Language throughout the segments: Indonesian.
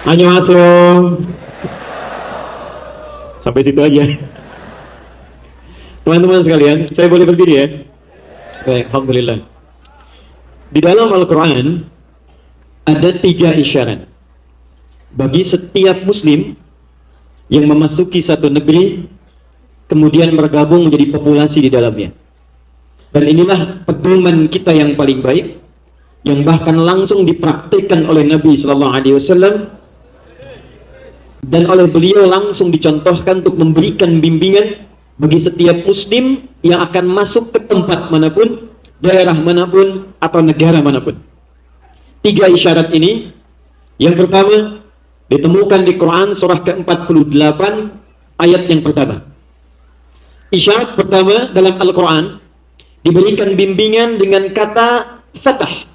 Hanya masuk. Sampai situ aja. Teman-teman sekalian, saya boleh berdiri ya? Baik, alhamdulillah. Di dalam Al-Quran ada 3 isyarat bagi setiap muslim yang memasuki satu negeri kemudian bergabung menjadi populasi di dalamnya. Dan inilah pedoman kita yang paling baik, yang bahkan langsung dipraktikkan oleh Nabi Sallallahu Alaihi Wasallam, dan oleh beliau langsung dicontohkan untuk memberikan bimbingan bagi setiap muslim yang akan masuk ke tempat manapun, daerah manapun, atau negara manapun. 3 isyarat ini, yang pertama ditemukan di Quran surah ke-48 ayat yang pertama. Isyarat pertama dalam Al-Quran diberikan bimbingan dengan kata fatah.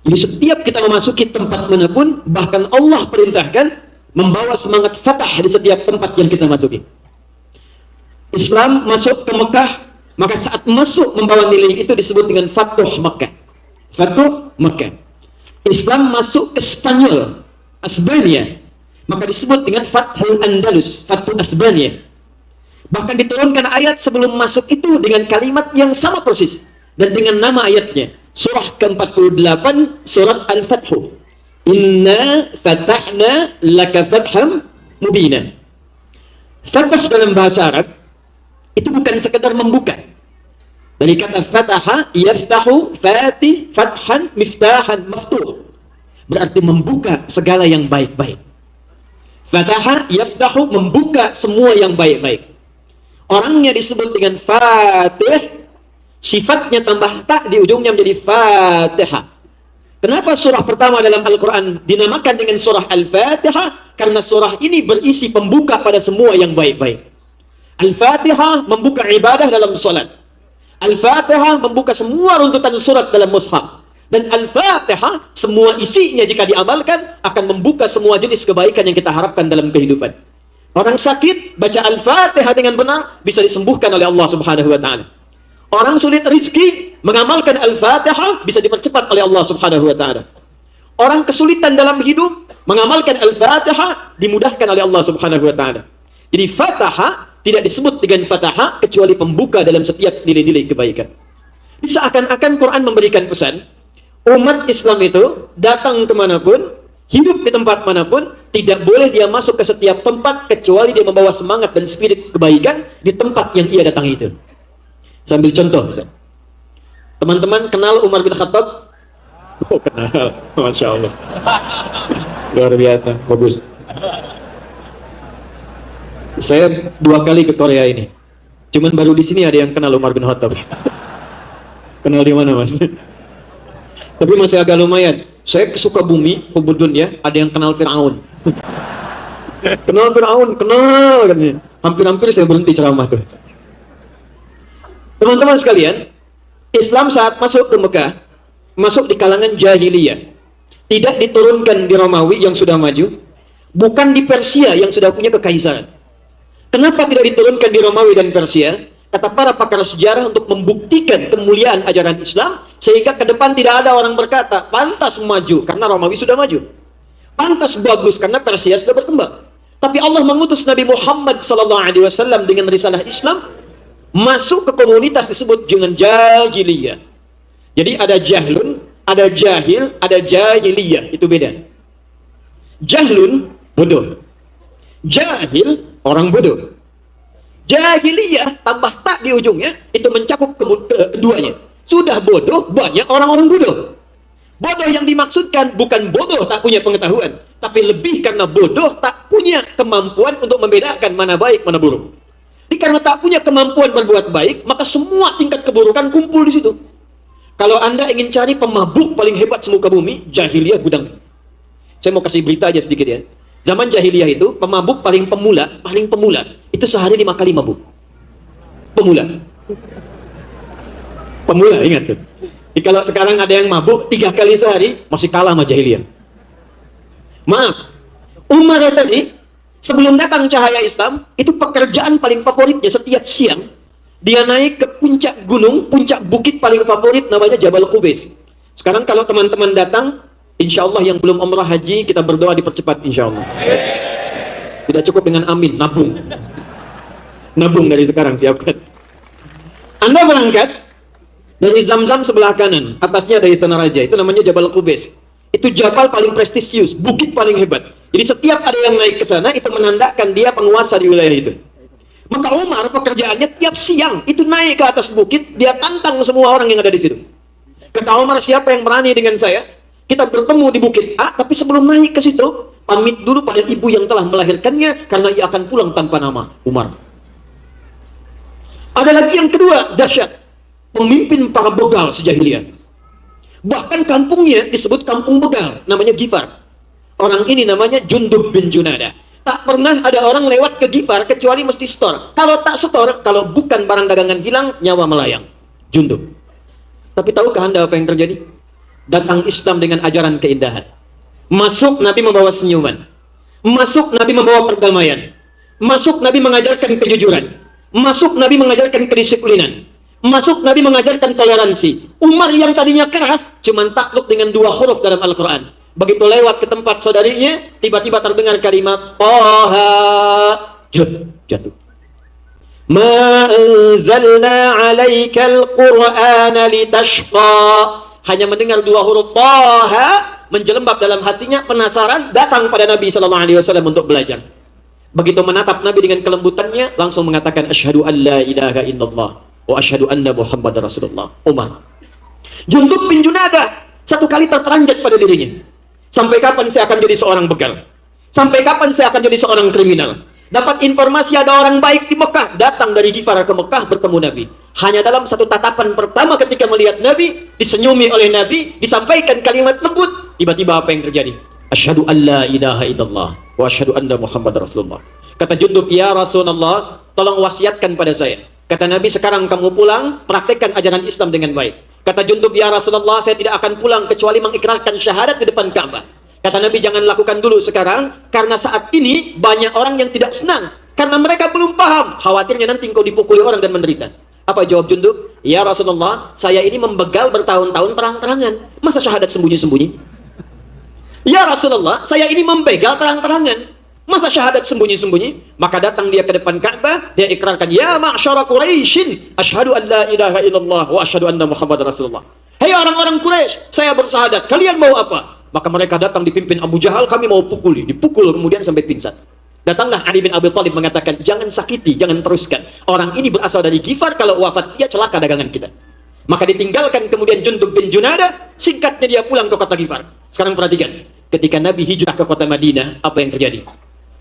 Jadi setiap kita memasuki tempat manapun, bahkan Allah perintahkan membawa semangat fatah di setiap tempat yang kita masuki. Islam masuk ke Mekah, maka saat masuk membawa nilai itu disebut dengan Fatuh Mekah. Fatuh Mekah. Islam masuk ke Spanyol, Asbania, maka disebut dengan Fathul Andalus, Fatuh Asbania. Bahkan diturunkan ayat sebelum masuk itu dengan kalimat yang sama persis dan dengan nama ayatnya. Surah ke-48, surat Al-Fathu. Inna fatahna laka fatham mubina. Fatah dalam bahasa Arab itu bukan sekedar membuka. Dari kata fataha, yaftahu, fatih, fathan, miftahan, maftuh. Berarti membuka segala yang baik-baik. Fataha, yaftahu, membuka semua yang baik-baik. Orangnya disebut dengan fatih, sifatnya tambah tak di ujungnya menjadi fatihah. Kenapa surah pertama dalam Al-Quran dinamakan dengan surah Al-Fatihah? Karena surah ini berisi pembuka pada semua yang baik-baik. Al-Fatihah membuka ibadah dalam salat. Al-Fatihah membuka semua runtutan surat dalam mushaf. Dan Al-Fatihah semua isinya jika diamalkan akan membuka semua jenis kebaikan yang kita harapkan dalam kehidupan. Orang sakit baca Al-Fatihah dengan benar bisa disembuhkan oleh Allah Subhanahu wa taala. Orang sulit rizki mengamalkan Al-Fatihah bisa dipercepat oleh Allah Subhanahu wa taala. Orang kesulitan dalam hidup mengamalkan Al-Fatihah dimudahkan oleh Allah Subhanahu wa taala. Jadi Fatihah tidak disebut dengan Fatihah kecuali pembuka dalam setiap nilai-nilai kebaikan. Seakan-akan Quran memberikan pesan, umat Islam itu datang kemanapun, hidup di tempat manapun, tidak boleh dia masuk ke setiap tempat kecuali dia membawa semangat dan spirit kebaikan di tempat yang ia datangi itu. Sambil contoh, teman-teman kenal Umar bin Khattab? Oh, kenal, Masya Allah. Luar biasa, bagus. Saya 2 kali ke Korea ini. Cuman baru di sini ada yang kenal Umar bin Khattab. Kenal di mana, Mas? Tapi masih agak lumayan. Saya ke Sukabumi, Hubudun ya, ada yang kenal Fir'aun. Kenal Fir'aun, kenal katanya. Hampir-hampir saya berhenti ceramah tuh. Teman-teman sekalian, Islam saat masuk ke Mekah, masuk di kalangan jahiliyah. Tidak diturunkan di Romawi yang sudah maju, bukan di Persia yang sudah punya kekaisaran. Kenapa tidak diturunkan di Romawi dan Persia? Kata para pakar sejarah untuk membuktikan kemuliaan ajaran Islam, sehingga ke depan tidak ada orang berkata, pantas maju karena Romawi sudah maju. Pantas bagus karena Persia sudah berkembang. Tapi Allah mengutus Nabi Muhammad SAW dengan risalah Islam, masuk ke komunitas disebut dengan jahiliyah. Jadi ada jahlun, ada jahil, ada jahiliyah. Itu beda. Jahlun, bodoh. Jahil, orang bodoh. Jahiliyah tambah tak di ujungnya, itu mencakup keduanya. Sudah bodoh, banyak orang-orang bodoh. Bodoh yang dimaksudkan bukan bodoh tak punya pengetahuan, tapi lebih karena bodoh tak punya kemampuan untuk membedakan mana baik, mana buruk. Jadi karena tak punya kemampuan berbuat baik, maka semua tingkat keburukan kumpul di situ. Kalau Anda ingin cari pemabuk paling hebat semuka bumi, jahiliyah gudang. Saya mau kasih berita aja sedikit ya. Zaman jahiliyah itu, pemabuk paling pemula, itu sehari 5 kali mabuk. Pemula. Pemula, ingat tuh. Jadi kalau sekarang ada yang mabuk 3 kali sehari, masih kalah sama jahiliyah. Maaf, Umar tadi, sebelum datang cahaya Islam, itu pekerjaan paling favoritnya setiap siang. Dia naik ke puncak gunung, puncak bukit paling favorit namanya Jabal Qubais. Sekarang kalau teman-teman datang Insya Allah yang belum umrah haji, kita berdoa dipercepat insya Allah. Tidak cukup dengan amin, nabung. Nabung dari sekarang, siapkan. Anda berangkat dari Zamzam sebelah kanan, atasnya dari Istana Raja, itu namanya Jabal Qubais. Itu jabal paling prestisius, bukit paling hebat. Jadi setiap ada yang naik ke sana, itu menandakan dia penguasa di wilayah itu. Maka Umar pekerjaannya tiap siang itu naik ke atas bukit, dia tantang semua orang yang ada di situ. Kata Umar, siapa yang berani dengan saya? Kita bertemu di bukit A, tapi sebelum naik ke situ, pamit dulu pada ibu yang telah melahirkannya, karena ia akan pulang tanpa nama, Umar. Ada lagi yang kedua, dahsyat. Pemimpin para begal sejahiliyah. Bahkan kampungnya disebut kampung begal, namanya Gifar. Orang ini namanya Jundub bin Junadah. Tak pernah ada orang lewat ke Gifar kecuali mesti store. Kalau tak store, kalau bukan barang dagangan hilang, nyawa melayang. Jundub. Tapi tahukah Anda apa yang terjadi? Datang Islam dengan ajaran keindahan. Masuk Nabi membawa senyuman. Masuk Nabi membawa perdamaian. Masuk Nabi mengajarkan kejujuran. Masuk Nabi mengajarkan kedisiplinan. Masuk Nabi mengajarkan toleransi. Umar yang tadinya keras, cuman takluk dengan 2 huruf dalam Al-Quran. Begitu lewat ke tempat saudarinya, tiba-tiba terdengar kalimat Taha, jatuh. Ma anzalna 'alaikal Qur'ana litashqa. Hanya mendengar 2 huruf Taha, menjelembab dalam hatinya, penasaran, datang pada Nabi sallallahu alaihi wasallam untuk belajar. Begitu menatap Nabi dengan kelembutannya, langsung mengatakan asyhadu an la ilaha illallah wa asyhadu anna Muhammadar Rasulullah. Umar. Jundub bin Junadah satu kali terperanjat pada dirinya. Sampai kapan saya akan jadi seorang begal? Sampai kapan saya akan jadi seorang kriminal? Dapat informasi ada orang baik di Mekah, datang dari Gifar ke Mekah bertemu Nabi. Hanya dalam satu tatapan pertama ketika melihat Nabi, disenyumi oleh Nabi, disampaikan kalimat lembut, tiba-tiba apa yang terjadi? Asyhadu an la ilaha illallah wa asyhadu anna Muhammadar Rasulullah. Kata Jundub, ya Rasulullah, tolong wasiatkan pada saya. Kata Nabi, sekarang kamu pulang, praktekkan ajaran Islam dengan baik. Kata Jundub, ya Rasulullah, saya tidak akan pulang kecuali mengikrarkan syahadat di depan Ka'bah. Kata Nabi, jangan lakukan dulu sekarang, karena saat ini banyak orang yang tidak senang. Karena mereka belum paham, khawatirnya nanti engkau dipukuli orang dan menderita. Apa jawab Jundub? Ya Rasulullah, saya ini membegal bertahun-tahun terang-terangan. Masa syahadat sembunyi-sembunyi? Ya Rasulullah, saya ini membegal terang-terangan. Masa syahadat sembunyi-sembunyi? Maka datang dia ke depan Ka'bah, dia ikrarkan, ya ma'syara Quraisyin, asyhadu an la ilaha illallah wa asyhadu anna Muhammadar Rasulullah. Hei orang-orang Quraisy, saya bersahadat, kalian mau apa? Maka mereka datang dipimpin Abu Jahal, kami mau pukuli. Dipukul kemudian sampai pingsan. Datanglah Ali bin Abi Thalib mengatakan, jangan sakiti, jangan teruskan. Orang ini berasal dari Gifar, kalau wafat dia celaka dagangan kita. Maka ditinggalkan kemudian Jundub bin Junadah, singkatnya dia pulang ke kota Gifar. Sekarang perhatikan, ketika Nabi hijrah ke kota Madinah, apa yang terjadi?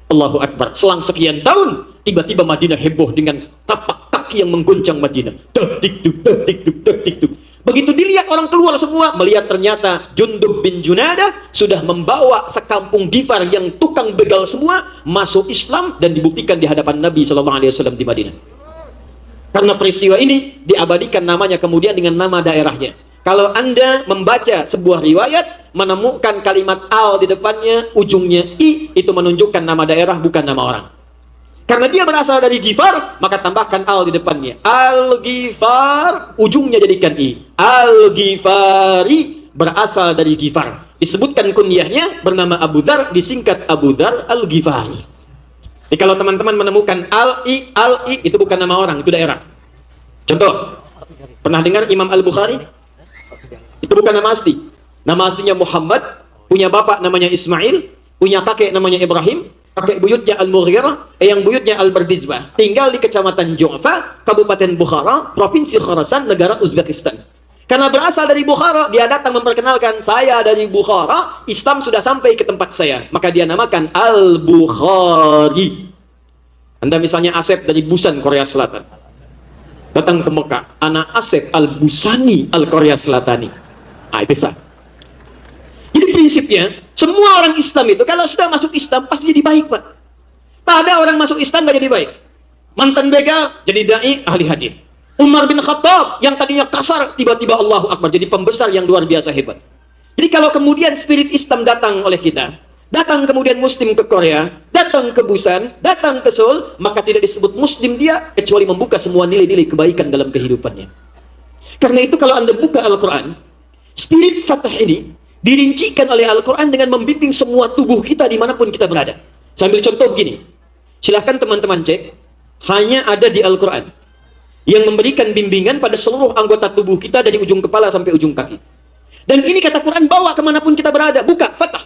Allahu Akbar. Selang sekian tahun, tiba-tiba Madinah heboh dengan tapak kaki yang mengguncang Madinah. Dik-dik-duk, dik-dik-duk, dik-dik-duk. Begitu dilihat orang keluar semua, melihat ternyata Jundub bin Junadah sudah membawa sekampung Gifar yang tukang begal semua masuk Islam dan dibuktikan di hadapan Nabi SAW di Madinah. Karena peristiwa ini diabadikan namanya kemudian dengan nama daerahnya. Kalau Anda membaca sebuah riwayat, menemukan kalimat al di depannya, ujungnya i, itu menunjukkan nama daerah bukan nama orang. Karena dia berasal dari Gifar, maka tambahkan al di depannya. Al-Gifar, ujungnya jadikan i. Al-Gifari berasal dari Gifar. Disebutkan kunyahnya bernama Abu Dzar, disingkat Abu Dzar Al-Ghifari. Jadi kalau teman-teman menemukan al-i itu bukan nama orang, itu daerah. Contoh, pernah dengar Imam Al-Bukhari? Itu bukan nama asli. Nama aslinya Muhammad, punya bapak namanya Ismail, punya kakek namanya Ibrahim, kakek buyutnya Al-Mughirah, yang buyutnya Al-Bardizbah. Tinggal di Kecamatan Ju'fa, Kabupaten Bukhara, Provinsi Khorasan, negara Uzbekistan. Karena berasal dari Bukhara, dia datang memperkenalkan, saya dari Bukhara, Islam sudah sampai ke tempat saya. Maka dia namakan Al-Bukhari. Anda misalnya Asep dari Busan, Korea Selatan. Datang ke Mekah, anak Asep Al-Busani, Al-Korea Selatani. Itu sah. Jadi prinsipnya, semua orang Islam itu, kalau sudah masuk Islam, pasti jadi baik, Pak. Tak ada orang masuk Islam gak jadi baik. Mantan begal, jadi da'i, ahli hadis. Umar bin Khattab, yang tadinya kasar, tiba-tiba Allahu Akbar, jadi pembesar yang luar biasa hebat. Jadi kalau kemudian spirit Islam datang oleh kita, datang kemudian Muslim ke Korea, datang ke Busan, datang ke Seoul, maka tidak disebut Muslim dia, kecuali membuka semua nilai-nilai kebaikan dalam kehidupannya. Karena itu kalau Anda buka Al-Quran, spirit Fatah ini, Dirincikan oleh Al-Quran dengan membimbing semua tubuh kita dimanapun kita berada. Sambil contoh begini, silahkan teman-teman cek, hanya ada di Al-Quran yang memberikan bimbingan pada seluruh anggota tubuh kita dari ujung kepala sampai ujung kaki. Dan ini kata Quran, bawa kemanapun kita berada. Buka, fatah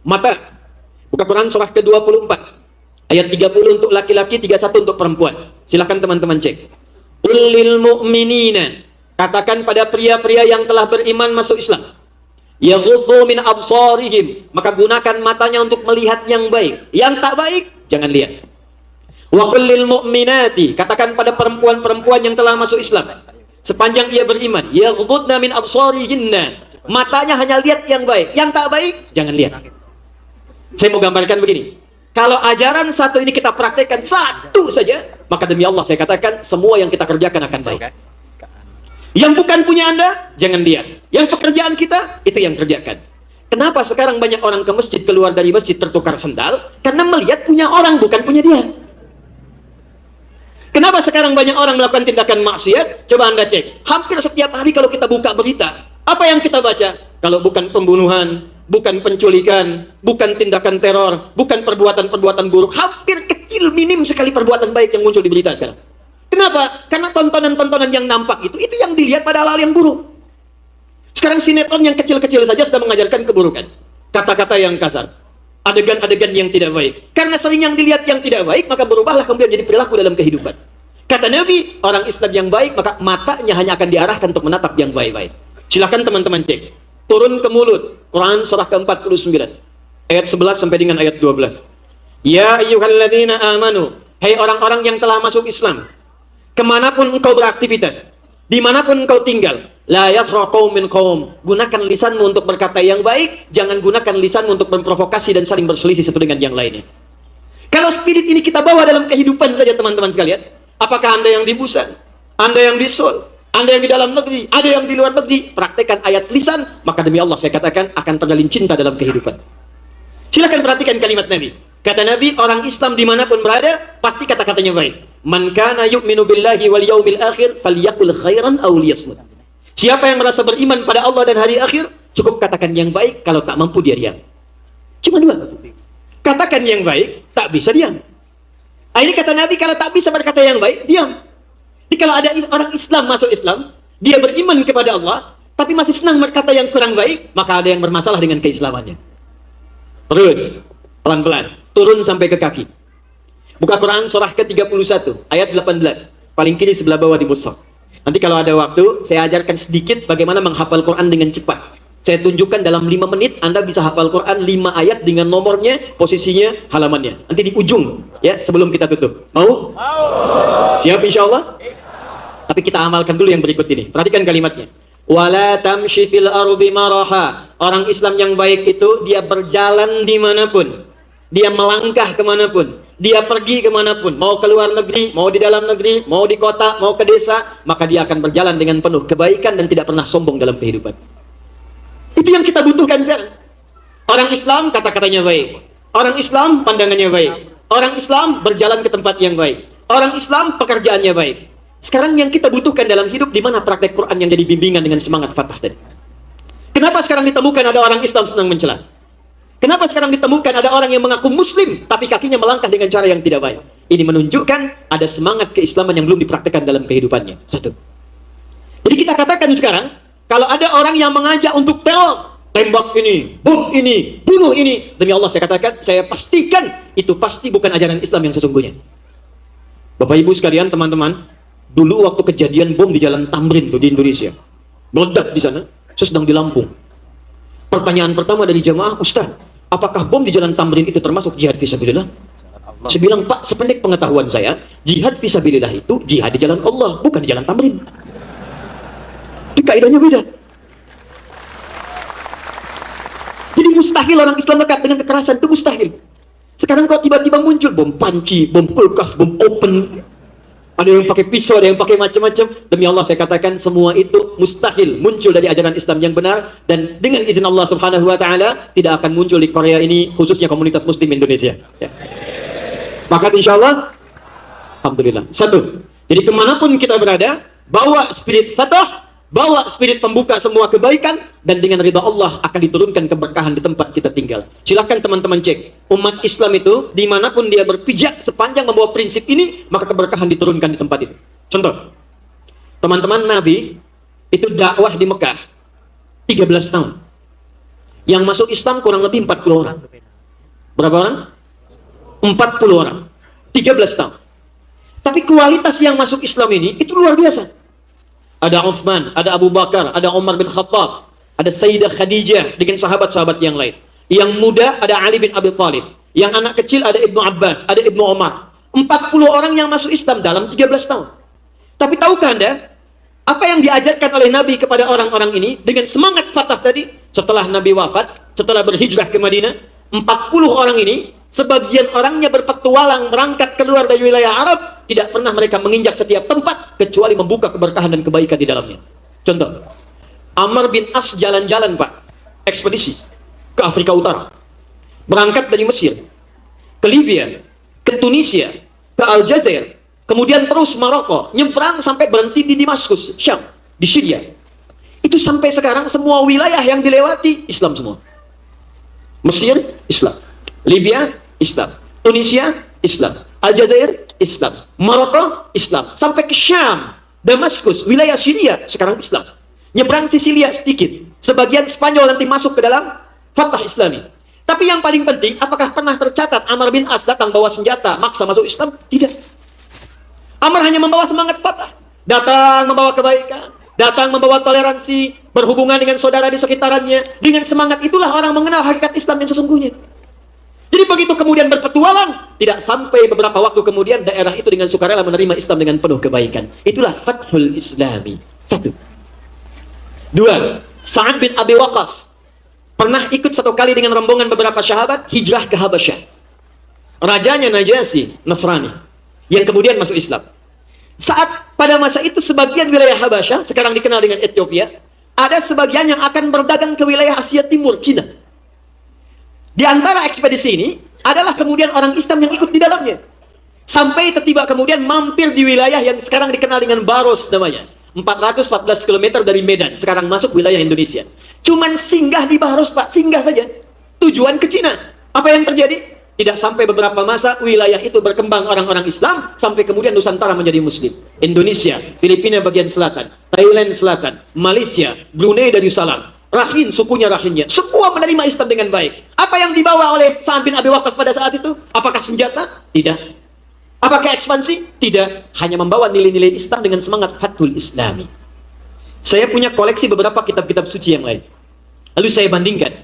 mata. Buka Quran surah ke-24 ayat 30 untuk laki-laki, 31 untuk perempuan. Silahkan teman-teman cek. Ulil mu'minina, katakan pada pria-pria yang telah beriman masuk Islam, yaghuddu min absarihim, maka gunakan matanya untuk melihat yang baik. Yang tak baik jangan lihat. Wa qul lil mu'minati, katakan pada perempuan-perempuan yang telah masuk Islam sepanjang ia beriman, yaghuddna min absarihinna, matanya hanya lihat yang baik, yang tak baik jangan lihat. Saya mau gambarkan begini, kalau ajaran satu ini kita praktekkan satu saja, maka demi Allah saya katakan semua yang kita kerjakan akan baik. Yang bukan punya Anda, jangan lihat. Yang pekerjaan kita, itu yang kerjakan. Kenapa sekarang banyak orang ke masjid, keluar dari masjid tertukar sendal? Karena melihat punya orang, bukan punya dia. Kenapa sekarang banyak orang melakukan tindakan maksiat? Coba Anda cek. Hampir setiap hari kalau kita buka berita, apa yang kita baca? Kalau bukan pembunuhan, bukan penculikan, bukan tindakan teror, bukan perbuatan-perbuatan buruk, hampir kecil, minim sekali perbuatan baik yang muncul di berita sekarang. Kenapa? Karena tontonan-tontonan yang nampak itu yang dilihat pada hal yang buruk. Sekarang sinetron yang kecil-kecil saja sudah mengajarkan keburukan. Kata-kata yang kasar, adegan-adegan yang tidak baik. Karena sering yang dilihat yang tidak baik, maka berubahlah kemudian jadi perilaku dalam kehidupan. Kata Nabi, orang Islam yang baik, maka matanya hanya akan diarahkan untuk menatap yang baik-baik. Silahkan teman-teman cek. Turun ke mulut, Quran surah ke-49 ayat 11 sampai dengan ayat 12. Ya ayyuhalladzina amanu, hai orang-orang yang telah masuk Islam, kemanapun engkau beraktivitas, dimanapun engkau tinggal, la yasra qaumin qaum, gunakan lisanmu untuk berkata yang baik, jangan gunakan lisanmu untuk memprovokasi dan saling berselisih satu dengan yang lainnya. Kalau spirit ini kita bawa dalam kehidupan saja teman-teman sekalian, apakah Anda yang di Busan, Anda yang di Seoul, Anda yang di dalam negeri, ada yang di luar negeri, praktekkan ayat lisan, maka demi Allah saya katakan akan terjalin cinta dalam kehidupan. Silakan perhatikan kalimat Nabi. Kata Nabi, orang Islam dimanapun berada, pasti kata-katanya baik. Man kana yu'minu billahi wal yaumil akhir falyaqul khairan aw liyasmut. Siapa yang merasa beriman pada Allah dan hari akhir, cukup katakan yang baik, kalau tak mampu dia diam. Cuma dua. Katakan yang baik, tak bisa diam. Ini kata Nabi, kalau tak bisa berkata yang baik, diam. Jadi kalau ada orang Islam masuk Islam, dia beriman kepada Allah, tapi masih senang berkata yang kurang baik, maka ada yang bermasalah dengan keislamannya. Terus, pelan-pelan, turun sampai ke kaki. Buka Quran surah ke-31 ayat 18, paling kiri sebelah bawah di mushaf. Nanti kalau ada waktu saya ajarkan sedikit bagaimana menghafal Quran dengan cepat. Saya tunjukkan dalam 5 menit Anda bisa hafal Quran 5 ayat dengan nomornya, posisinya, halamannya. Nanti di ujung ya, sebelum kita tutup. Mau? Siap insyaallah? Tapi kita amalkan dulu yang berikut ini. Perhatikan kalimatnya. Wala tamshi fil ardi maraha. Orang Islam yang baik itu dia berjalan dimanapun, dia melangkah kemanapun, dia pergi kemanapun, mau ke luar negeri, mau di dalam negeri, mau di kota, mau ke desa, maka dia akan berjalan dengan penuh kebaikan dan tidak pernah sombong dalam kehidupan. Itu yang kita butuhkan sekarang. Orang Islam kata-katanya baik, orang Islam pandangannya baik, orang Islam berjalan ke tempat yang baik, orang Islam pekerjaannya baik. Sekarang yang kita butuhkan dalam hidup, di mana praktek Quran yang jadi bimbingan dengan semangat Fatah tadi. Kenapa sekarang ditemukan ada orang Islam senang mencela? Kenapa sekarang ditemukan ada orang yang mengaku Muslim, tapi kakinya melangkah dengan cara yang tidak baik? Ini menunjukkan ada semangat keislaman yang belum dipraktekkan dalam kehidupannya. Satu. Jadi kita katakan sekarang, kalau ada orang yang mengajak untuk teror, tembak ini, bom ini, bunuh ini, demi Allah saya katakan, saya pastikan itu pasti bukan ajaran Islam yang sesungguhnya. Bapak Ibu sekalian, teman-teman, dulu waktu kejadian bom di Jalan Tamrin tuh di Indonesia, meledak di sana, saya sedang di Lampung. Pertanyaan pertama dari jamaah, Ustaz, apakah bom di Jalan Tamrin itu termasuk jihad fisabilillah? Saya bilang, Pak, sependek pengetahuan saya, jihad fisabilillah itu jihad di jalan Allah, bukan di Jalan Tamrin. Itu kaidahnya beda. Jadi mustahil orang Islam dekat dengan kekerasan, itu mustahil. Sekarang kalau tiba-tiba muncul bom panci, bom kulkas, bom open, ada yang pakai pisau, ada yang pakai macam-macam, demi Allah saya katakan semua itu mustahil muncul dari ajaran Islam yang benar, dan dengan izin Allah Subhanahu wa taala tidak akan muncul di Korea ini, khususnya komunitas muslim Indonesia ya. Sepakat insyaallah? Alhamdulillah. Satu, jadi kemanapun kita berada, bawa spirit Fatah, bawa spirit pembuka semua kebaikan, dan dengan ridha Allah akan diturunkan keberkahan di tempat kita tinggal. Silahkan teman-teman cek, umat Islam itu dimanapun dia berpijak sepanjang membawa prinsip ini, maka keberkahan diturunkan di tempat itu. Contoh, teman-teman, Nabi itu dakwah di Mekah 13 tahun. Yang masuk Islam kurang lebih 40 orang. Berapa orang? 40 orang. 13 tahun. Tapi kualitas yang masuk Islam ini itu luar biasa. Ada Uthman, ada Abu Bakar, ada Umar bin Khattab, ada Sayyidah Khadijah dengan sahabat-sahabat yang lain. Yang muda ada Ali bin Abi Thalib. Yang anak kecil ada Ibnu Abbas, ada Ibnu Umar. 40 orang yang masuk Islam dalam 13 tahun. Tapi tahukah Anda apa yang diajarkan oleh Nabi kepada orang-orang ini dengan semangat Fatah tadi? Setelah Nabi wafat, setelah berhijrah ke Madinah, 40 orang ini, sebagian orangnya berpetualang berangkat keluar dari wilayah Arab, tidak pernah mereka menginjak setiap tempat kecuali membuka keberkahan dan kebaikan di dalamnya. Contoh, Amr bin As jalan-jalan, Pak, ekspedisi ke Afrika Utara, berangkat dari Mesir ke Libya, ke Tunisia, ke Aljazair, kemudian terus Maroko, nyebrang sampai berhenti di Damaskus, Syam, di Syria. Itu sampai sekarang semua wilayah yang dilewati Islam semua. Mesir, Islam. Libya, Islam. Tunisia, Islam. Aljazair, Islam. Maroko, Islam. Sampai ke Syam, Damaskus, wilayah Syria, sekarang Islam. Nyebrang Sisilia sedikit. Sebagian Spanyol nanti masuk ke dalam Fatah Islami. Tapi yang paling penting, apakah pernah tercatat Amr bin As datang bawa senjata, maksa masuk Islam? Tidak. Amr hanya membawa semangat Fatah. Datang membawa kebaikan. Datang membawa toleransi. Berhubungan dengan saudara di sekitarnya. Dengan semangat itulah orang mengenal hakikat Islam yang sesungguhnya. Jadi begitu kemudian berpetualang, tidak sampai beberapa waktu kemudian daerah itu dengan sukarela menerima Islam dengan penuh kebaikan. Itulah Fathul Islami. 1. 2. Sa'ad bin Abi Waqqas pernah ikut satu kali dengan rombongan beberapa sahabat hijrah ke Habasyah. Rajanya Najasyi, Nasrani, yang kemudian masuk Islam. Saat pada masa itu sebagian wilayah Habasyah, sekarang dikenal dengan Ethiopia, ada sebagian yang akan berdagang ke wilayah Asia Timur, Cina. Di antara ekspedisi ini adalah kemudian orang Islam yang ikut di dalamnya. Sampai tiba kemudian mampir di wilayah yang sekarang dikenal dengan Baros namanya. 414 km dari Medan, sekarang masuk wilayah Indonesia. Cuman singgah di Baros, Pak, singgah saja. Tujuan ke Cina. Apa yang terjadi? Tidak sampai beberapa masa wilayah itu berkembang orang-orang Islam, sampai kemudian Nusantara menjadi Muslim. Indonesia, Filipina bagian selatan, Thailand selatan, Malaysia, Brunei Darussalam, Rakhine, sukunya Rakhine, semua menerima Islam dengan baik. Apa yang dibawa oleh Sa'ad bin Abi Waqqas pada saat itu? Apakah senjata? Tidak. Apakah ekspansi? Tidak. Hanya membawa nilai-nilai Islam dengan semangat Fathul Islami. Saya punya koleksi beberapa kitab-kitab suci yang lain. Lalu saya bandingkan.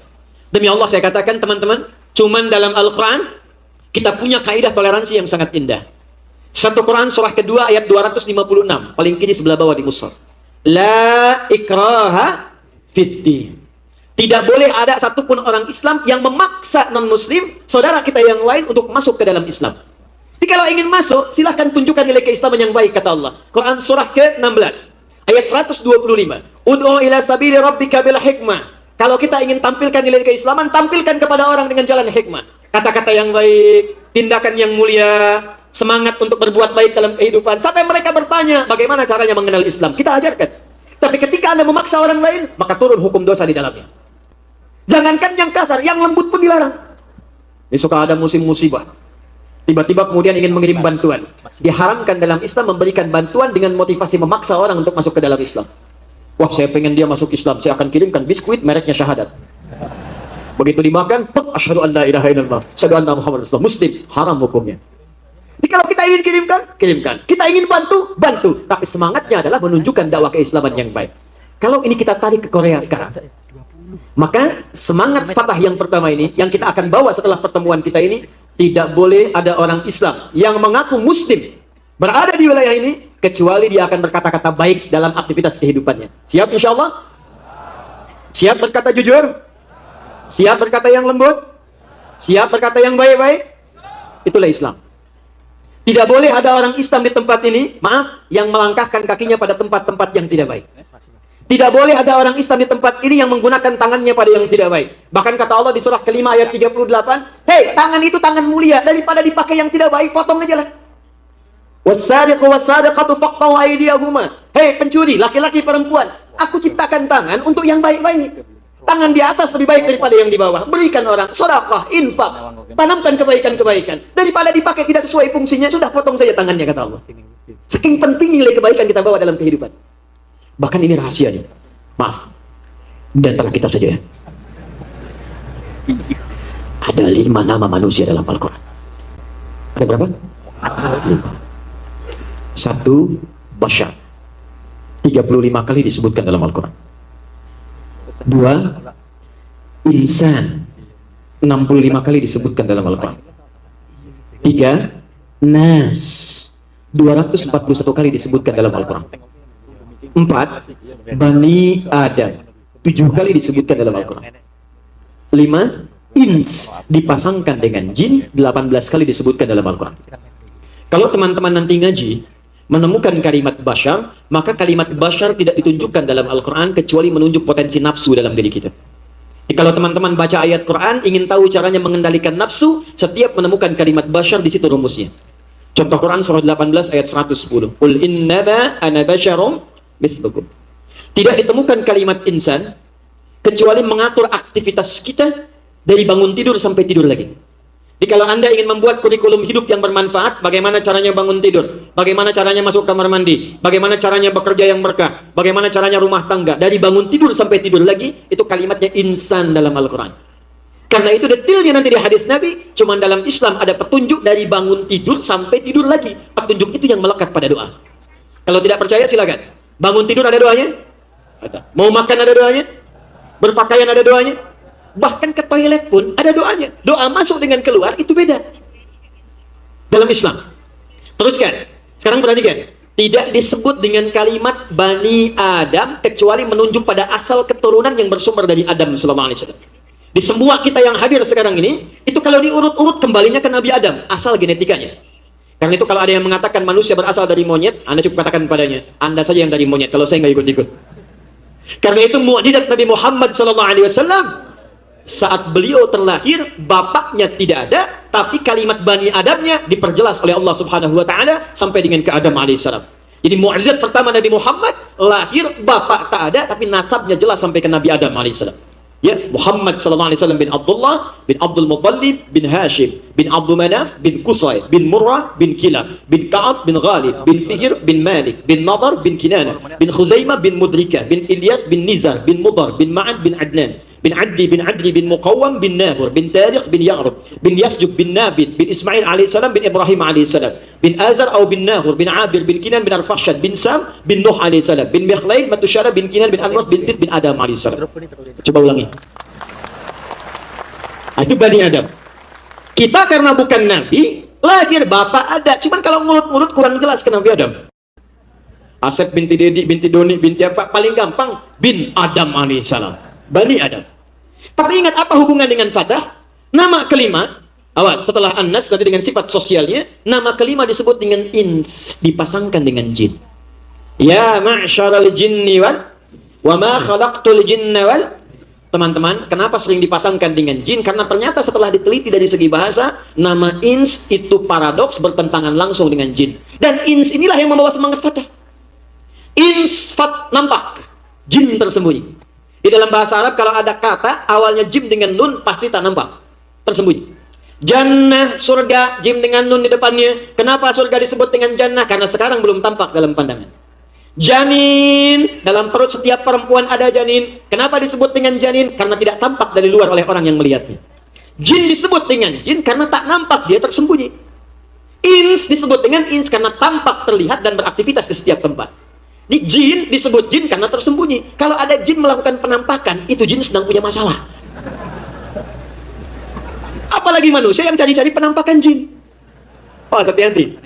Demi Allah saya katakan teman-teman, cuman dalam Al-Quran kita punya kaidah toleransi yang sangat indah. 1 Quran surah kedua ayat 256, paling kiri sebelah bawah di mushaf. La ikraha fiddin. Tidak boleh ada satupun orang Islam yang memaksa non-muslim, saudara kita yang lain, untuk masuk ke dalam Islam. Jadi kalau ingin masuk, silahkan tunjukkan nilai keislaman yang baik, kata Allah. Quran surah ke-16 ayat 125. Ud'u ila sabili rabbika bil hikmah. Kalau kita ingin tampilkan nilai keislaman, tampilkan kepada orang dengan jalan hikmah. Kata-kata yang baik, tindakan yang mulia, semangat untuk berbuat baik dalam kehidupan. Sampai mereka bertanya, bagaimana caranya mengenal Islam? Kita ajarkan. Tapi ketika Anda memaksa orang lain, maka turun hukum dosa di dalamnya. Jangankan yang kasar, yang lembut pun dilarang. Ini suka ada musim musibah. Tiba-tiba kemudian ingin mengirim bantuan. Diharamkan dalam Islam memberikan bantuan dengan motivasi memaksa orang untuk masuk ke dalam Islam. Wah, saya pengen dia masuk Islam, saya akan kirimkan biskuit mereknya syahadat. Begitu dimakan, asyhadu an la ilaha illallah, asyhadu anna Muhammadar Rasulullah, Muslim, haram hukumnya. Jadi kalau kita ingin kirimkan, kirimkan. Kita ingin bantu, bantu. Tapi semangatnya adalah menunjukkan dakwah keislaman yang baik. Kalau ini kita tarik ke Korea sekarang, maka semangat Fatah yang pertama ini, yang kita akan bawa setelah pertemuan kita ini, tidak boleh ada orang Islam yang mengaku Muslim berada di wilayah ini, kecuali dia akan berkata-kata baik dalam aktivitas kehidupannya. Siap insya Allah? Siap berkata jujur? Siap berkata yang lembut? Siap berkata yang baik-baik? Itulah Islam. Tidak boleh ada orang Islam di tempat ini, maaf, yang melangkahkan kakinya pada tempat-tempat yang tidak baik. Tidak boleh ada orang Islam di tempat ini yang menggunakan tangannya pada yang tidak baik. Bahkan kata Allah di surah kelima ayat 38, hei, tangan itu tangan mulia, daripada dipakai yang tidak baik, potong aja lah. Wasariqu wasariqatu faqtahu aydiyahuma. Hei pencuri, laki-laki perempuan, aku ciptakan tangan untuk yang baik-baik. Tangan di atas lebih baik daripada yang di bawah. Berikan orang, sedekah, infak, tanamkan kebaikan-kebaikan. Daripada dipakai tidak sesuai fungsinya, sudah potong saja tangannya, kata Allah. Saking penting nilai kebaikan kita bawa dalam kehidupan. Bahkan ini rahasianya. Maaf, di antara kita saja ya. Ada 5 nama manusia dalam Al-Quran. Ada berapa? 5. 1. Bashar. 35 kali disebutkan dalam Al-Quran. 2. Insan. 65 kali disebutkan dalam Al-Quran. 3. Nas. 241 kali disebutkan dalam Al-Quran. 4. Bani Adam. 7 kali disebutkan dalam Al-Quran. 5. Ins, dipasangkan dengan jin, 18 kali disebutkan dalam Al-Quran. Kalau teman-teman nanti ngaji menemukan kalimat bashar, maka kalimat bashar tidak ditunjukkan dalam Al-Quran kecuali menunjuk potensi nafsu dalam diri kita. Jadi kalau teman-teman baca ayat Quran ingin tahu caranya mengendalikan nafsu, setiap menemukan kalimat bashar di situ rumusnya. Contoh Quran surah 18 ayat 110. Qul innama ana basyarum mithlukum. Tidak ditemukan kalimat insan kecuali mengatur aktivitas kita dari bangun tidur sampai tidur lagi. Jadi kalau Anda ingin membuat kurikulum hidup yang bermanfaat, bagaimana caranya bangun tidur, bagaimana caranya masuk kamar mandi, bagaimana caranya bekerja yang berkah, bagaimana caranya rumah tangga, dari bangun tidur sampai tidur lagi, itu kalimatnya insan dalam Al-Quran. Karena itu detailnya nanti di hadis Nabi, cuman dalam Islam ada petunjuk dari bangun tidur sampai tidur lagi. Petunjuk itu yang melekat pada doa. Kalau tidak percaya silakan. Bangun tidur ada doanya? Ada. Mau makan ada doanya? Berpakaian ada doanya? Bahkan ke toilet pun ada doanya. Doa masuk dengan keluar itu beda dalam Islam. Teruskan. Sekarang perhatikan. Tidak disebut dengan kalimat Bani Adam kecuali menunjuk pada asal keturunan yang bersumber dari Adam sallallahu alaihi wasallam. Di semua kita yang hadir sekarang ini, itu kalau diurut-urut kembalinya ke Nabi Adam, asal genetikanya. Karena itu kalau ada yang mengatakan manusia berasal dari monyet, Anda cukup katakan padanya, Anda saja yang dari monyet, kalau saya nggak ikut-ikut. Karena itu mukjizat Nabi Muhammad SAW, saat beliau terlahir, bapaknya tidak ada, tapi kalimat Bani Adamnya diperjelas oleh Allah Subhanahu Wa Taala sampai dengan ke Adam alaihissalam. Jadi mukjizat pertama Nabi Muhammad, lahir bapak tak ada, tapi nasabnya jelas sampai ke Nabi Adam alaihissalam. Ya, Muhammad sallallahu alaihi wasallam bin Abdullah bin Abdul Muttalib bin Hashim bin Abdul Manaf bin Qusay bin Murrah bin Kilab bin Ka'ab bin Ghalib bin Fihr bin Malik bin Nadar bin Kinana bin Khuzaimah bin Mudrika bin Ilyas bin Nizar bin Mudar bin Ma'ad bin Adnan bin Adli bin Adli bin Muqawwam bin Nahur bin Tariq bin Ya'rub bin Yasjub bin Nabit bin Ismail alaihissalam bin Ibrahim alaihissalam bin Azar atau bin Nahur bin Abir bin Kinan bin Al-Fahshad bin Sam bin Nuh alaihissalam bin Mikhlaid Matusyara bin Kinan bin Anwas bin Tis bin Adam alaihissalam. Coba ulangi. Itu Bani Adam. Kita karena bukan Nabi, lahir bapak ada. Cuman kalau mulut-mulut kurang jelas ke Nabi Adam. Asep binti Dedi, binti Doni, binti apa? Paling gampang, bin Adam alaihissalam. Bani Adam. Tapi ingat apa hubungan dengan Fatah? Nama kelima, awas, setelah An-Nas nanti dengan sifat sosialnya, nama kelima disebut dengan ins, dipasangkan dengan jin. Ya ma'syaral jinni wal wa ma khalaqtul jinna wal. Teman-teman, kenapa sering dipasangkan dengan jin? Karena ternyata setelah diteliti dari segi bahasa, nama ins itu paradoks bertentangan langsung dengan jin. Dan ins inilah yang membawa semangat Fatah. Ins nampak, jin tersembunyi. Di dalam bahasa Arab kalau ada kata awalnya jim dengan nun pasti tak nampak, tersembunyi. Jannah, surga, jim dengan nun di depannya. Kenapa surga disebut dengan jannah? Karena sekarang belum tampak dalam pandangan. Janin, dalam perut setiap perempuan ada janin. Kenapa disebut dengan janin? Karena tidak tampak dari luar oleh orang yang melihatnya. Jin disebut dengan jin karena tak nampak, dia tersembunyi. Ins disebut dengan ins karena tampak, terlihat dan beraktivitas di setiap tempat. Di jin disebut jin karena tersembunyi. Kalau ada jin melakukan penampakan, itu jin sedang punya masalah. Apalagi manusia yang cari-cari penampakan jin. Oh, hati-hati.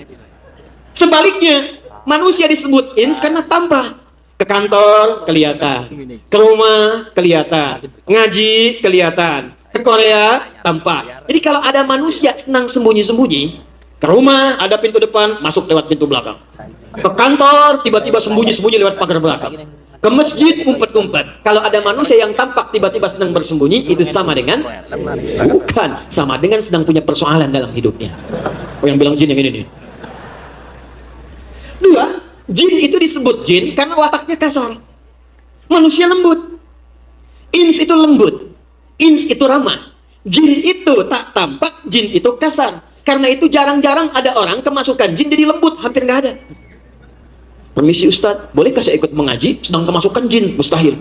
Sebaliknya, manusia disebut ins karena tampak. Ke kantor kelihatan, ke rumah kelihatan, ngaji kelihatan, ke Korea tampak. Jadi kalau ada manusia senang sembunyi-sembunyi, ke rumah ada pintu depan, masuk lewat pintu belakang. Ke kantor tiba-tiba sembunyi-sembunyi lewat pagar belakang. Ke masjid umpet-umpet. Kalau ada manusia yang tampak tiba-tiba sedang bersembunyi, itu sama dengan bukan, sama dengan sedang punya persoalan dalam hidupnya. Oh, yang bilang jin yang ini nih. Jin itu disebut jin karena wataknya kasar. Manusia lembut. Ins itu lembut. Ins itu ramah. Jin itu tak tampak, jin itu kasar. Karena itu jarang-jarang ada orang kemasukan jin jadi lembut, hampir nggak ada. Permisi Ustadz, bolehkah saya ikut mengaji sedang kemasukan jin? Mustahil.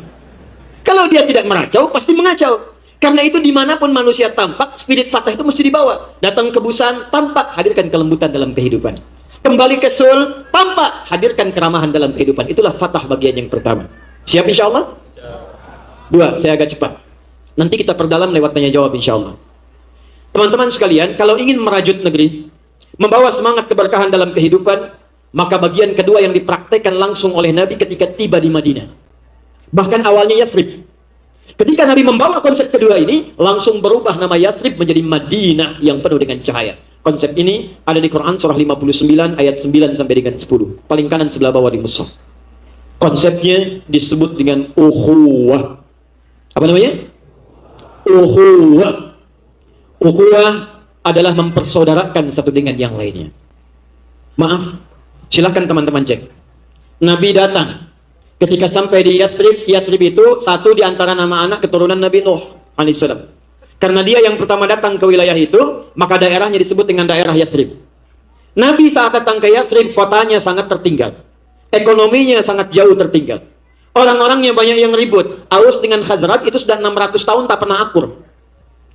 Kalau dia tidak meracau, pasti mengacau. Karena itu dimanapun manusia tampak, spirit fatah itu mesti dibawa. Datang ke Busan, tampak, hadirkan kelembutan dalam kehidupan. Kembali ke Seoul, tampak, hadirkan keramahan dalam kehidupan. Itulah fatah bagian yang pertama. Siap insya Allah? Dua, saya agak cepat. Nanti kita perdalam lewat tanya jawab insya Allah. Teman-teman sekalian, kalau ingin merajut negeri, membawa semangat keberkahan dalam kehidupan, maka bagian kedua yang dipraktekkan langsung oleh Nabi ketika tiba di Madinah. Bahkan awalnya Yathrib. Ketika Nabi membawa konsep kedua ini, langsung berubah nama Yathrib menjadi Madinah yang penuh dengan cahaya. Konsep ini ada di Quran surah 59 ayat 9 sampai dengan 10. Paling kanan sebelah bawah di mushaf. Konsepnya disebut dengan ukhuwah. Apa namanya? Ukhuwah. Ukhuwah adalah mempersaudarakan satu dengan yang lainnya. Maaf, silakan teman-teman cek. Nabi datang. Ketika sampai di Yathrib, Yathrib itu satu di antara nama anak keturunan Nabi Nuh alaihissalam. Karena dia yang pertama datang ke wilayah itu, maka daerahnya disebut dengan daerah Yathrib. Nabi saat datang ke Yathrib, kotanya sangat tertinggal. Ekonominya sangat jauh tertinggal. Orang-orangnya banyak yang ribut. Aus dengan Khazraj itu sudah 600 tahun tak pernah akur.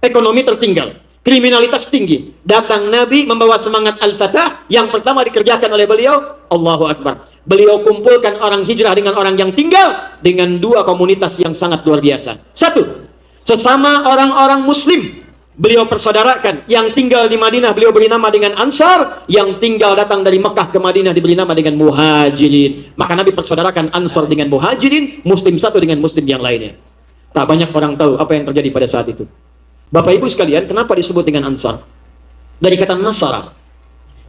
Ekonomi tertinggal. Kriminalitas tinggi. Datang Nabi membawa semangat Al-Fatah. Yang pertama dikerjakan oleh beliau, Allahu Akbar. Beliau kumpulkan orang hijrah dengan orang yang tinggal dengan dua komunitas yang sangat luar biasa. Satu, sesama orang-orang muslim beliau persaudarakan. Yang tinggal di Madinah beliau beri nama dengan Ansar, yang tinggal datang dari Mekah ke Madinah diberi nama dengan Muhajirin. Maka Nabi persaudarakan Ansar dengan Muhajirin, muslim satu dengan muslim yang lainnya. Tak banyak orang tahu apa yang terjadi pada saat itu. Bapak Ibu sekalian, kenapa disebut dengan Ansar? Dari kata Nasara.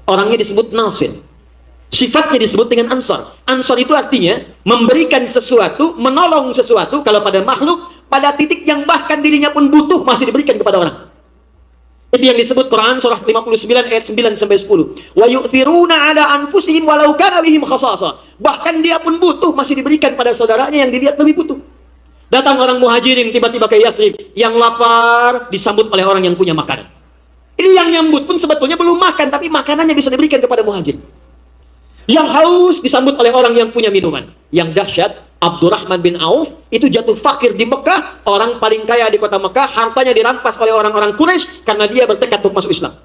Orangnya disebut Nasir. Sifatnya disebut dengan Ansar. Ansar itu artinya memberikan sesuatu, menolong sesuatu. Kalau pada makhluk, pada titik yang bahkan dirinya pun butuh, masih diberikan kepada orang. Itu yang disebut Quran surah 59 ayat 9 sampai 10. Wa yu'thiruna ala anfusihim walau kana bihim khasasa. Bahkan dia pun butuh, masih diberikan pada saudaranya yang dilihat lebih butuh. Datang orang Muhajirin tiba-tiba ke Yathrib, yang lapar disambut oleh orang yang punya makanan. Ini yang nyambut pun sebetulnya belum makan, tapi makanannya bisa diberikan kepada Muhajirin. Yang haus disambut oleh orang yang punya minuman. Yang dahsyat, Abdurrahman bin Auf itu jatuh fakir di Mekah, orang paling kaya di kota Mekah, hartanya dirampas oleh orang-orang Quraisy karena dia bertekad untuk masuk Islam.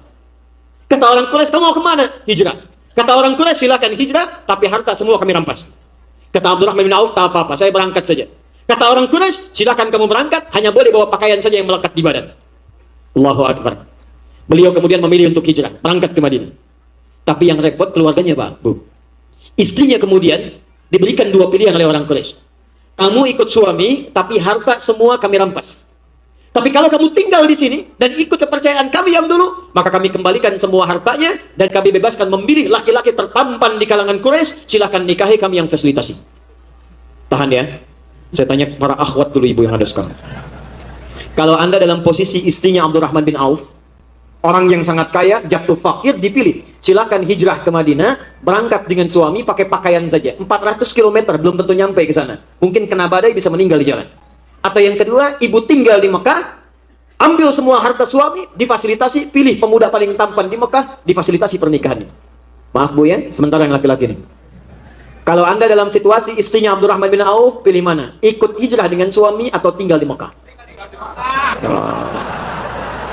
Kata orang Quraisy, kamu mau kemana? Hijrah. Kata orang Quraisy, silakan hijrah, tapi harta semua kami rampas. Kata Abdurrahman bin Auf, tak apa-apa, saya berangkat saja. Kata orang Quraisy, silakan kamu berangkat, hanya boleh bawa pakaian saja yang melekat di badan. Allahu Akbar. Beliau kemudian memilih untuk hijrah, berangkat ke Madinah. Tapi yang repot keluarganya, Pak, Bu. Istrinya kemudian diberikan dua pilihan oleh orang Quraisy. Kamu ikut suami, tapi harta semua kami rampas. Tapi kalau kamu tinggal di sini dan ikut kepercayaan kami yang dulu, maka kami kembalikan semua hartanya dan kami bebaskan memilih laki-laki tertampan di kalangan Quraisy. Silakan nikahi, kami yang fasilitasi. Tahan ya. Saya tanya para akhwat dulu, ibu yang ada sekarang. Kalau Anda dalam posisi istrinya Abdurrahman bin Auf, orang yang sangat kaya, jatuh fakir, dipilih. Silakan hijrah ke Madinah, berangkat dengan suami, pakai pakaian saja. 400 km, belum tentu nyampe ke sana. Mungkin kena badai, bisa meninggal di jalan. Atau yang kedua, ibu tinggal di Mekah, ambil semua harta suami, difasilitasi, pilih pemuda paling tampan di Mekah, difasilitasi pernikahannya. Maaf Bu ya, sementara yang laki-laki nih. Kalau Anda dalam situasi istrinya Abdurrahman bin Auf, pilih mana? Ikut hijrah dengan suami atau tinggal di Mekah?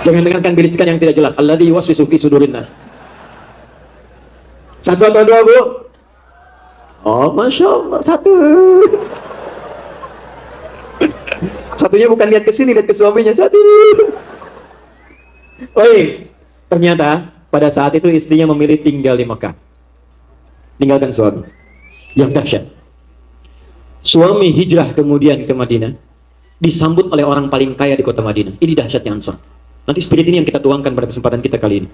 Jangan dengarkan bisikan yang tidak jelas. Alladzi yuwaswisu fi sudurin nas. Satu atau dua, Bu? Oh, Masya Allah. Satu. Satunya bukan lihat ke sini, lihat ke suaminya. Satu. Oi, ternyata pada saat itu istrinya memilih tinggal di Mekah. Tinggalkan suami. Yang dahsyat, suami hijrah kemudian ke Madinah, disambut oleh orang paling kaya di kota Madinah. Ini dahsyatnya Ansar. Nanti spirit ini yang kita tuangkan pada kesempatan kita kali ini.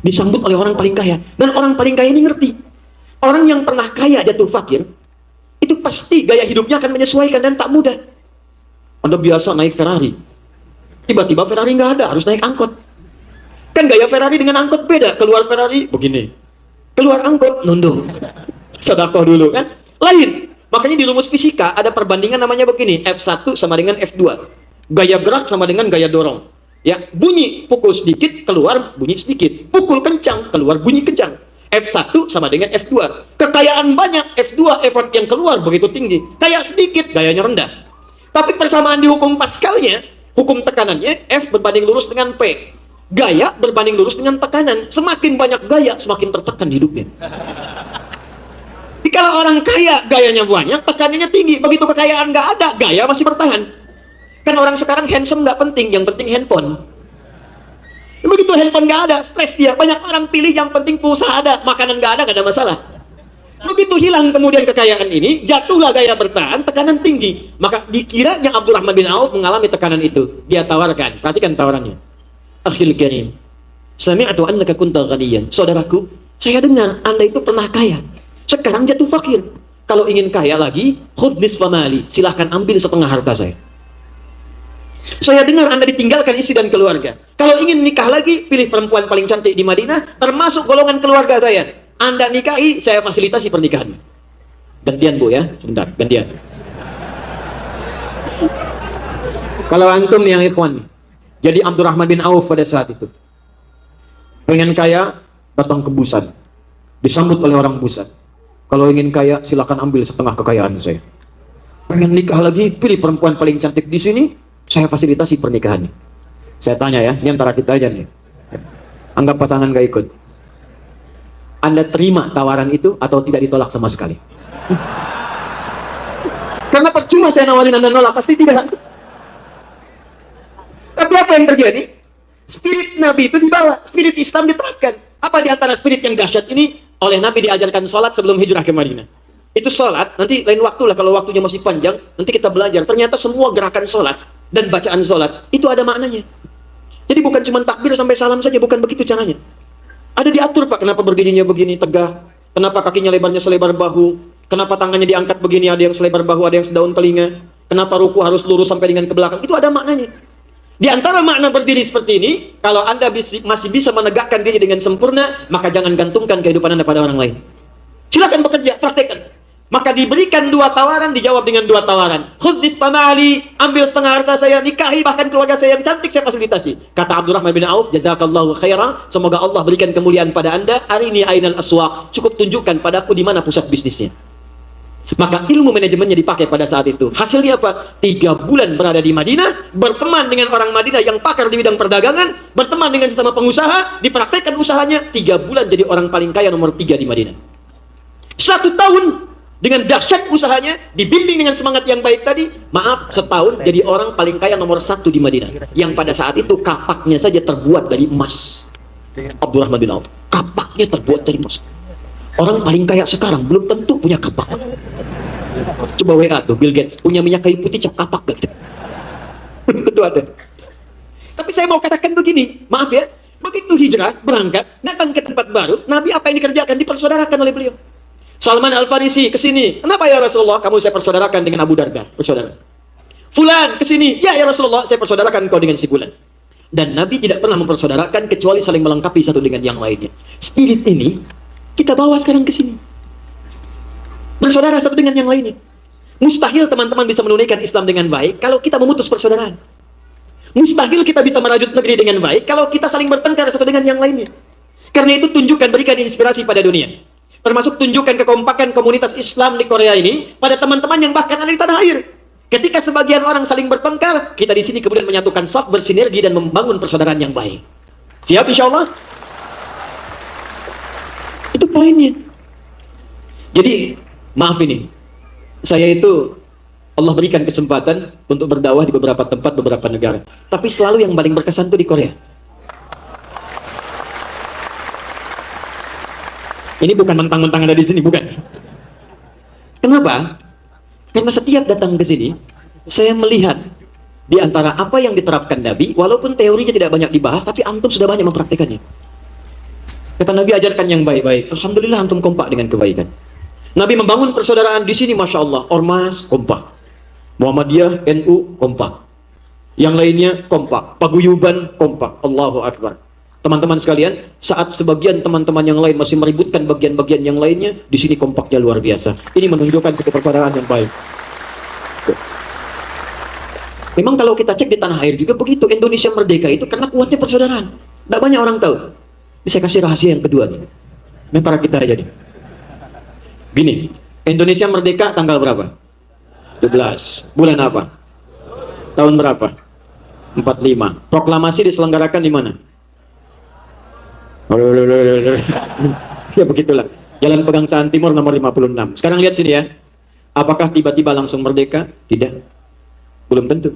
Disambut oleh orang paling kaya, dan orang paling kaya ini ngerti. Orang yang pernah kaya jatuh fakir, itu pasti gaya hidupnya akan menyesuaikan dan tak mudah. Anda biasa naik Ferrari, tiba-tiba Ferrari nggak ada, harus naik angkot. Kan gaya Ferrari dengan angkot beda. Keluar Ferrari begini, keluar angkot nunduk. Sedekah dulu kan? Lain. Makanya di rumus fisika ada perbandingan namanya begini, F1 sama dengan F2. Gaya gerak sama dengan gaya dorong. Ya, bunyi pukul sedikit keluar bunyi sedikit. Pukul kencang keluar bunyi kencang. F1 sama dengan F2. Kekayaan banyak, F2 effort yang keluar begitu tinggi. Kayak sedikit gayanya rendah. Tapi persamaan di hukum Pascalnya, hukum tekanannya F berbanding lurus dengan P. Gaya berbanding lurus dengan tekanan. Semakin banyak gaya, semakin tertekan hidupnya. Jadi kalau orang kaya, gayanya banyak, tekanannya tinggi. Begitu kekayaan nggak ada, gaya masih bertahan. Kan orang sekarang handsome nggak penting, yang penting handphone. Begitu handphone nggak ada, stres dia. Banyak orang pilih yang penting pulsa ada, makanan nggak ada masalah. Begitu hilang kemudian kekayaan ini, jatuhlah gaya bertahan, tekanan tinggi. Maka dikiranya Abdurrahman bin Auf mengalami tekanan itu. Dia tawarkan, perhatikan tawarannya. Akhil karim, sami'tu annaka kunta ghaniyan. Saudaraku, saya dengar Anda itu pernah kaya. Sekarang jatuh fakir. Kalau ingin kaya lagi, khudh nisfa mali, silahkan ambil setengah harta saya. Saya dengar Anda ditinggalkan istri dan keluarga. Kalau ingin nikah lagi, pilih perempuan paling cantik di Madinah, termasuk golongan keluarga saya. Anda nikahi, saya fasilitasi pernikahan. Gantian Bu ya, sebentar, gantian. Kalau antum yang ikhwan, jadi Abdurrahman bin Auf pada saat itu. Pengen kaya, datang ke Busan. Disambut oleh orang Busan. Kalau ingin kaya, silakan ambil setengah kekayaan saya. Pengen nikah lagi, pilih perempuan paling cantik di sini, saya fasilitasi pernikahannya. Saya tanya ya, ini antara kita aja nih. Anggap pasangan gak ikut. Anda terima tawaran itu atau tidak ditolak sama sekali? Karena percuma saya nawarin Anda nolak, pasti tidak. Tapi apa yang terjadi? Spirit Nabi itu dibawa, spirit Islam diterapkan. Apa di antara spirit yang dahsyat ini? Oleh Nabi diajarkan sholat sebelum hijrah ke Madinah. Itu sholat, nanti lain waktu lah kalau waktunya masih panjang, nanti kita belajar. Ternyata semua gerakan sholat dan bacaan sholat, itu ada maknanya. Jadi bukan cuma takbir sampai salam saja, bukan begitu caranya. Ada diatur Pak, kenapa berdirinya begini tegak, kenapa kakinya lebarnya selebar bahu, kenapa tangannya diangkat begini, ada yang selebar bahu, ada yang sedaun telinga, kenapa ruku harus lurus sampai dengan ke belakang, itu ada maknanya. Di antara makna berdiri seperti ini, kalau Anda masih bisa menegakkan diri dengan sempurna, maka jangan gantungkan kehidupan Anda pada orang lain. Silakan bekerja, praktekkan. Maka diberikan dua tawaran, dijawab dengan dua tawaran. Khuddis pamali, ambil setengah harta saya, nikahi bahkan keluarga saya yang cantik saya fasilitasi. Kata Abdurrahman bin Auf, jazakallahu khairan, semoga Allah berikan kemuliaan pada Anda. Arini ainal aswaq, cukup tunjukkan padaku di mana pusat bisnisnya. Maka ilmu manajemennya dipakai pada saat itu. Hasilnya apa? 3 bulan berada di Madinah, berteman dengan orang Madinah yang pakar di bidang perdagangan, berteman dengan sesama pengusaha, dipraktekkan usahanya, 3 bulan jadi orang paling kaya nomor 3 di Madinah. 1 tahun dengan dahsyat usahanya, dibimbing dengan semangat yang baik tadi, maaf, setahun jadi orang paling kaya nomor 1 di Madinah. Yang pada saat itu kapaknya saja terbuat dari emas. Abdurrahman bin Auf, kapaknya terbuat dari emas. Orang paling kaya sekarang belum tentu punya kapak. Coba WA tuh, Bill Gates punya minyak kayu putih cap kapak gak? Tentu ada. Tapi saya mau katakan begini, maaf ya, begitu hijrah, berangkat, datang ke tempat baru, Nabi apa yang dikerjakan? Dipersaudarakan oleh beliau. Salman Al-Farisi kesini, kenapa ya Rasulullah? Kamu saya persaudarakan dengan Abu Darda, bersaudara. Fulan kesini, ya Rasulullah, saya persaudarakan kau dengan si Fulan. Dan Nabi tidak pernah mempersaudarakan kecuali saling melengkapi satu dengan yang lainnya. Spirit ini kita bawa sekarang ke sini. Bersaudara satu dengan yang lainnya. Mustahil teman-teman bisa menunaikan Islam dengan baik kalau kita memutus persaudaraan. Mustahil kita bisa merajut negeri dengan baik kalau kita saling bertengkar satu dengan yang lainnya. Karena itu tunjukkan, berikan inspirasi pada dunia. Termasuk tunjukkan kekompakan komunitas Islam di Korea ini pada teman-teman yang bahkan ada di tanah air. Ketika sebagian orang saling bertengkar, kita di sini kemudian menyatukan saf, bersinergi dan membangun persaudaraan yang baik. Siap insya Allah? Itu poinnya. Jadi maaf ini, saya itu Allah berikan kesempatan untuk berdakwah di beberapa tempat, beberapa negara. Tapi selalu yang paling berkesan itu di Korea. Ini bukan mentang-mentang ada di sini, bukan. Kenapa? Karena setiap datang ke sini, saya melihat di antara apa yang diterapkan Nabi, walaupun teorinya tidak banyak dibahas, tapi antum sudah banyak mempraktikannya. Kata Nabi, ajarkan yang baik-baik. Alhamdulillah antum kompak dengan kebaikan. Nabi membangun persaudaraan di sini, Masya Allah. Ormas kompak, Muhammadiyah, NU kompak, yang lainnya kompak, paguyuban kompak. Allahu Akbar. Teman-teman sekalian, saat sebagian teman-teman yang lain masih meributkan bagian-bagian yang lainnya, di sini kompaknya luar biasa. Ini menunjukkan kepersaudaraan yang baik. Memang kalau kita cek di tanah air juga begitu. Indonesia merdeka itu karena kuatnya persaudaraan. Tidak banyak orang tahu. Ini saya kasih rahasia yang kedua nih. Ini para kita aja nih. Gini, Indonesia merdeka tanggal berapa? 12. Bulan apa? Tahun berapa? 45. Proklamasi diselenggarakan di mana? Ya begitulah. Jalan Pegangsaan Timur nomor 56. Sekarang lihat sini ya. Apakah tiba-tiba langsung merdeka? Tidak. Belum tentu.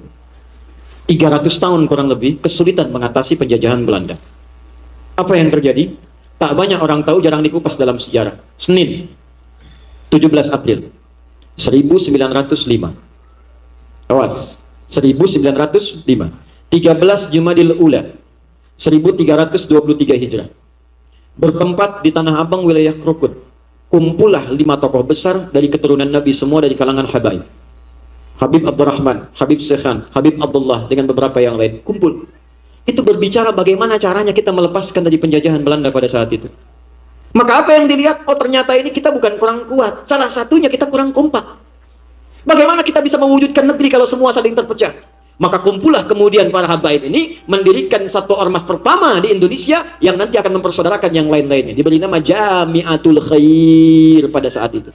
300 tahun kurang lebih kesulitan mengatasi penjajahan Belanda. Apa yang terjadi? Tak banyak orang tahu, jarang dikupas dalam sejarah. Senin, 17 April 1905. Awas, 1905. 13 Jumadil Ula 1323 Hijrah. Bertempat di Tanah Abang, wilayah Krukut. Kumpullah 5 tokoh besar dari keturunan Nabi, semua dari kalangan habaib. Habib Abdurrahman, Habib Sekhan, Habib Abdullah, dengan beberapa yang lain. Kumpul. Itu berbicara bagaimana caranya kita melepaskan dari penjajahan Belanda pada saat itu. Maka apa yang dilihat? Oh, ternyata ini kita bukan kurang kuat. Salah satunya kita kurang kompak. Bagaimana kita bisa mewujudkan negeri kalau semua saling terpecah? Maka kumpullah kemudian para habaib ini mendirikan satu ormas pertama di Indonesia yang nanti akan mempersaudarakan yang lain-lainnya. Diberi nama Jamiatul Khair pada saat itu.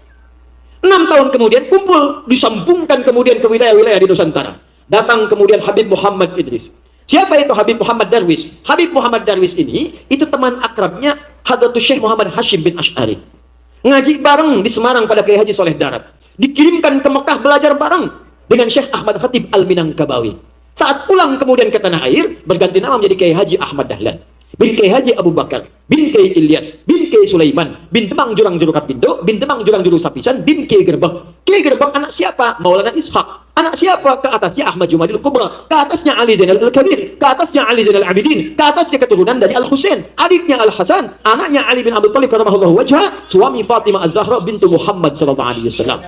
6 tahun kemudian kumpul, disambungkan kemudian ke wilayah-wilayah di Nusantara. Datang kemudian Habib Muhammad Idris. Siapa itu Habib Muhammad Darwis? Habib Muhammad Darwis ini itu teman akrabnya Hadratus Syekh Muhammad Hashim bin Ash'ari. Ngaji bareng di Semarang pada Kiai Haji Soleh Darat. Dikirimkan ke Mekah belajar bareng dengan Syekh Ahmad Khatib Al-Minangkabawi. Saat pulang kemudian ke tanah air, berganti nama menjadi Kiai Haji Ahmad Dahlan. Bin Kiai Haji Abu Bakar, bin Kiai Ilyas, bin Kiai Sulaiman, bin Demang Jurang Juru Kapindo, bin Demang Jurang Juru Sapisan, bin Kiai Gerbang. Kiai Gerbang anak siapa? Maulana Ishaq. Anak siapa? Ke atasnya Ahmad Jumadil Kubra, ke atasnya Ali Zainal Al-Kabir, ke atasnya Ali Zainal Abidin, ke atasnya keturunan dari Al-Husain, adiknya Al-Hasan, anaknya Ali bin Abi Thalib karamahullahu wajhah, suami Fatimah Az-Zahra bintu Muhammad sallallahu alaihi wasallam.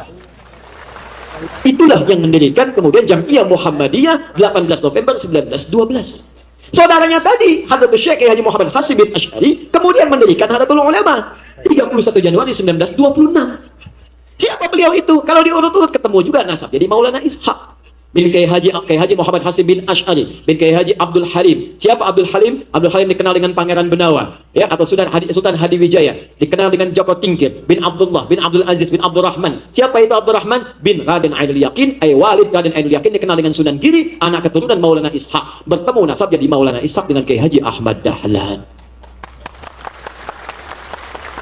Itulah yang mendirikan kemudian Jamiah Muhammadiyah 18 November 1912. Saudaranya tadi, Hadratus Syekh Haji Muhammad Hashim bin Ash'ari, kemudian mendirikan Hadatul Ulama 31 Januari 1926. Siapa beliau itu? Kalau diurut-urut ketemu juga nasab. Jadi Maulana Ishaq bin Kiai Haji Muhammad Hashim bin Ash'ari, bin Kiai Haji Abdul Halim. Siapa Abdul Halim? Abdul Halim dikenal dengan Pangeran Benawa, ya, atau Sultan Hadiwijaya, dikenal dengan Joko Tingkir, bin Abdullah, bin Abdul Aziz, bin Abdul Rahman. Siapa itu Abdul Rahman? Bin Raden Ainul Yakin, Walid Raden Ainul Yakin, dikenal dengan Sunan Giri, anak keturunan Maulana Ishaq. Bertemu nasab jadi Maulana Ishaq dengan Kiai Haji Ahmad Dahlan.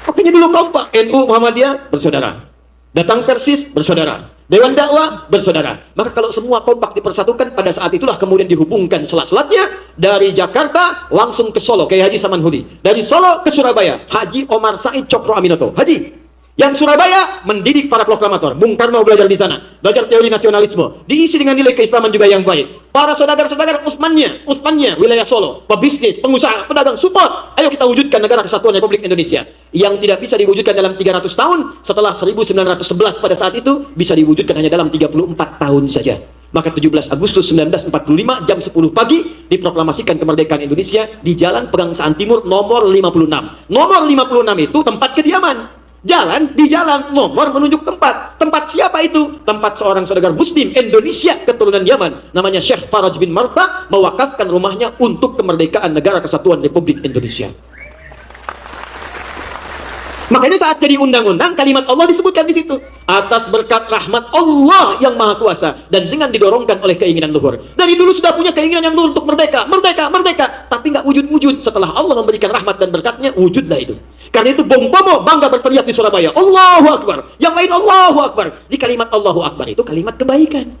Makanya dulu kompak, NU Muhammadiyah bersaudara. Datang Persis bersaudara. Dewan dakwah bersaudara. Maka kalau semua kompak dipersatukan, pada saat itulah kemudian dihubungkan selat-selatnya dari Jakarta langsung ke Solo, Kiai Haji Samanhudi. Dari Solo ke Surabaya, Haji Omar Said Cokro Aminoto. Haji yang Surabaya mendidik para proklamator. Bung Karno belajar di sana, belajar teori nasionalisme, diisi dengan nilai keislaman juga yang baik. Para saudagar-saudagar Utsmannya, wilayah Solo, pebisnis, pengusaha, pedagang, support. Ayo kita wujudkan negara kesatuan Republik Indonesia. Yang tidak bisa diwujudkan dalam 300 tahun, setelah 1911 pada saat itu, bisa diwujudkan hanya dalam 34 tahun saja. Maka 17 Agustus 1945 jam 10 pagi diproklamasikan kemerdekaan Indonesia di Jalan Pegangsaan Timur nomor 56. Nomor 56 itu tempat kediaman. Jalan di jalan, nomor menunjuk tempat. Tempat siapa itu? Tempat seorang saudagar Muslim Indonesia keturunan Yaman, namanya Syekh Faraj bin Marta, mewakafkan rumahnya untuk kemerdekaan negara kesatuan Republik Indonesia. Makanya saat jadi undang-undang, kalimat Allah disebutkan di situ. Atas berkat rahmat Allah yang Maha Kuasa dan dengan didorongkan oleh keinginan luhur. Dari dulu sudah punya keinginan yang luhur untuk merdeka, tapi nggak wujud-wujud. Setelah Allah memberikan rahmat dan berkatnya, wujudlah itu. Karena itu Bung Tomo bangga berteriak di Surabaya, Allahu Akbar. Yang lain Allahu Akbar. Di kalimat Allahu Akbar itu kalimat kebaikan.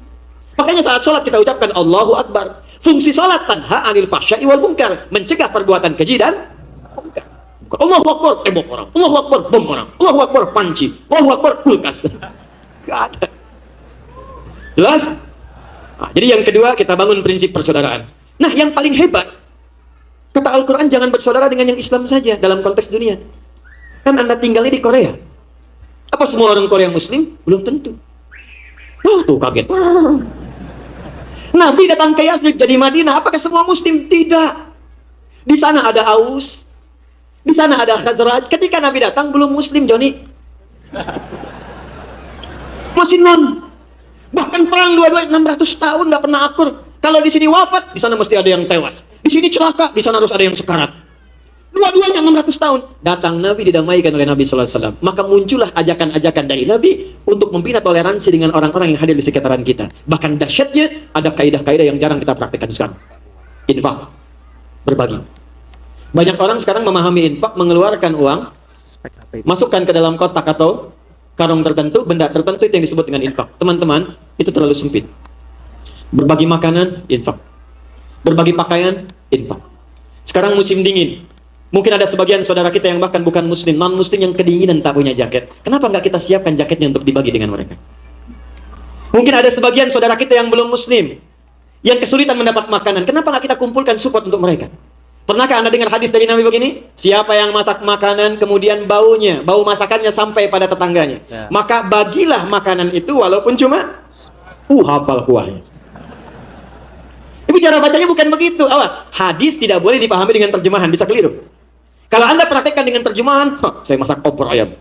Makanya saat sholat kita ucapkan Allahu Akbar. Fungsi sholat tanha anil fahsya'i wal munkar, mencegah perbuatan keji dan munkar. Allahu Akbar, tembok orang. Allahu Akbar, bom orang. Allahu Akbar, panci. Allahu Akbar, kulkas. Gak ada. Jelas? Nah, jadi yang kedua, kita bangun prinsip persaudaraan. Nah, yang paling hebat, kata Al-Quran, jangan bersaudara dengan yang Islam saja dalam konteks dunia. Kan Anda tinggalnya di Korea. Apa semua orang Korea Muslim? Belum tentu. Wah, tuh kaget. Nabi datang ke Yathrib jadi Madinah. Apakah semua Muslim? Tidak. Di sana ada Aus, di sana ada Khazraj. Ketika Nabi datang belum Muslim, Joni. Masih non. Bahkan perang dua-duanya 600 tahun nggak pernah akur. Kalau di sini wafat, di sana mesti ada yang tewas. Di sini celaka, di sana harus ada yang sekarat. Dua-duanya 600 tahun. Datang Nabi didamaikan oleh Nabi sallallahu alaihi wasallam. Maka muncullah ajakan-ajakan dari Nabi untuk membina toleransi dengan orang-orang yang hadir di sekitaran kita. Bahkan dahsyatnya ada kaidah-kaidah yang jarang kita praktikkan sekarang. Infak, berbagi. Banyak orang sekarang memahami infak, mengeluarkan uang, masukkan ke dalam kotak atau karung tertentu, benda tertentu, itu yang disebut dengan infak. Teman-teman, itu terlalu sempit. Berbagi makanan, infak. Berbagi pakaian, infak. Sekarang musim dingin. Mungkin ada sebagian saudara kita yang bahkan bukan muslim, non-muslim yang kedinginan tak punya jaket. Kenapa nggak kita siapkan jaketnya untuk dibagi dengan mereka? Mungkin ada sebagian saudara kita yang belum muslim, yang kesulitan mendapat makanan. Kenapa nggak kita kumpulkan support untuk mereka? Pernahkah Anda dengar hadis dari Nabi begini? Siapa yang masak makanan kemudian bau masakannya sampai pada tetangganya, maka bagilah makanan itu walaupun cuma hafal kuahnya. Tapi cara bacanya bukan begitu. Awas, hadis tidak boleh dipahami dengan terjemahan, bisa keliru. Kalau Anda praktekkan dengan terjemahan, saya masak opor ayam,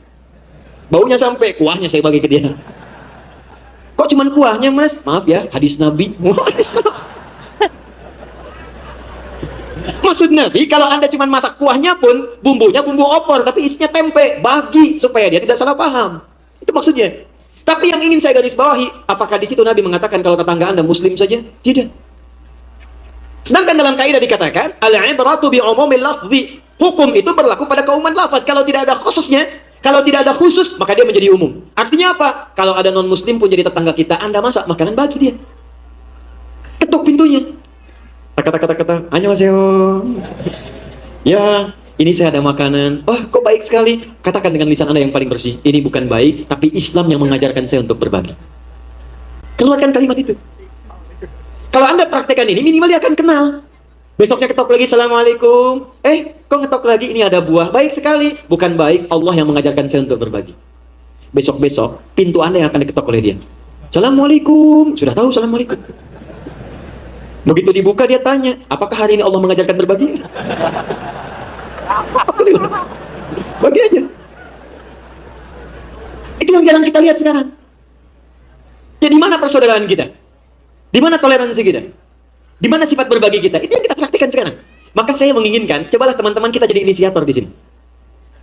baunya sampai kuahnya saya bagi ke dia. Kok cuman kuahnya, Mas? Maaf ya, hadis Nabi. Maksud Nabi, kalau Anda cuma masak kuahnya pun, bumbunya bumbu opor, tapi isinya tempe, bagi supaya dia tidak salah paham. Itu maksudnya. Tapi yang ingin saya garis bawahi, apakah di situ Nabi mengatakan kalau tetangga Anda muslim saja? Tidak. Sedangkan dalam kaidah dikatakan, al-ibratu bi umumil lafzi. Hukum itu berlaku pada keumuman lafaz. Kalau tidak ada khususnya, kalau tidak ada khusus, maka dia menjadi umum. Artinya apa? Kalau ada non muslim pun jadi tetangga kita, Anda masak makanan bagi dia. Ketuk pintunya. Kata-kata, annyeonghaseyo. Ya, ini saya ada makanan. Wah, kok baik sekali. Katakan dengan lisan Anda yang paling bersih. Ini bukan baik, tapi Islam yang mengajarkan saya untuk berbagi. Keluarkan kalimat itu. Kalau Anda praktekkan ini, minimal dia akan kenal. Besoknya ketok lagi, Assalamualaikum. Kok ngetok lagi? Ini ada buah. Baik sekali. Bukan baik, Allah yang mengajarkan saya untuk berbagi. Besok-besok, pintu Anda yang akan diketok oleh dia. Assalamualaikum. Sudah tahu Assalamualaikum. Begitu dibuka dia tanya, apakah hari ini Allah mengajarkan berbagi? Bagi aja. Itu yang jarang kita lihat sekarang. Ya, di mana persaudaraan kita? Di mana toleransi kita? Di mana sifat berbagi kita? Itu yang kita praktikkan sekarang. Maka saya menginginkan, cobalah teman-teman kita jadi inisiator di sini.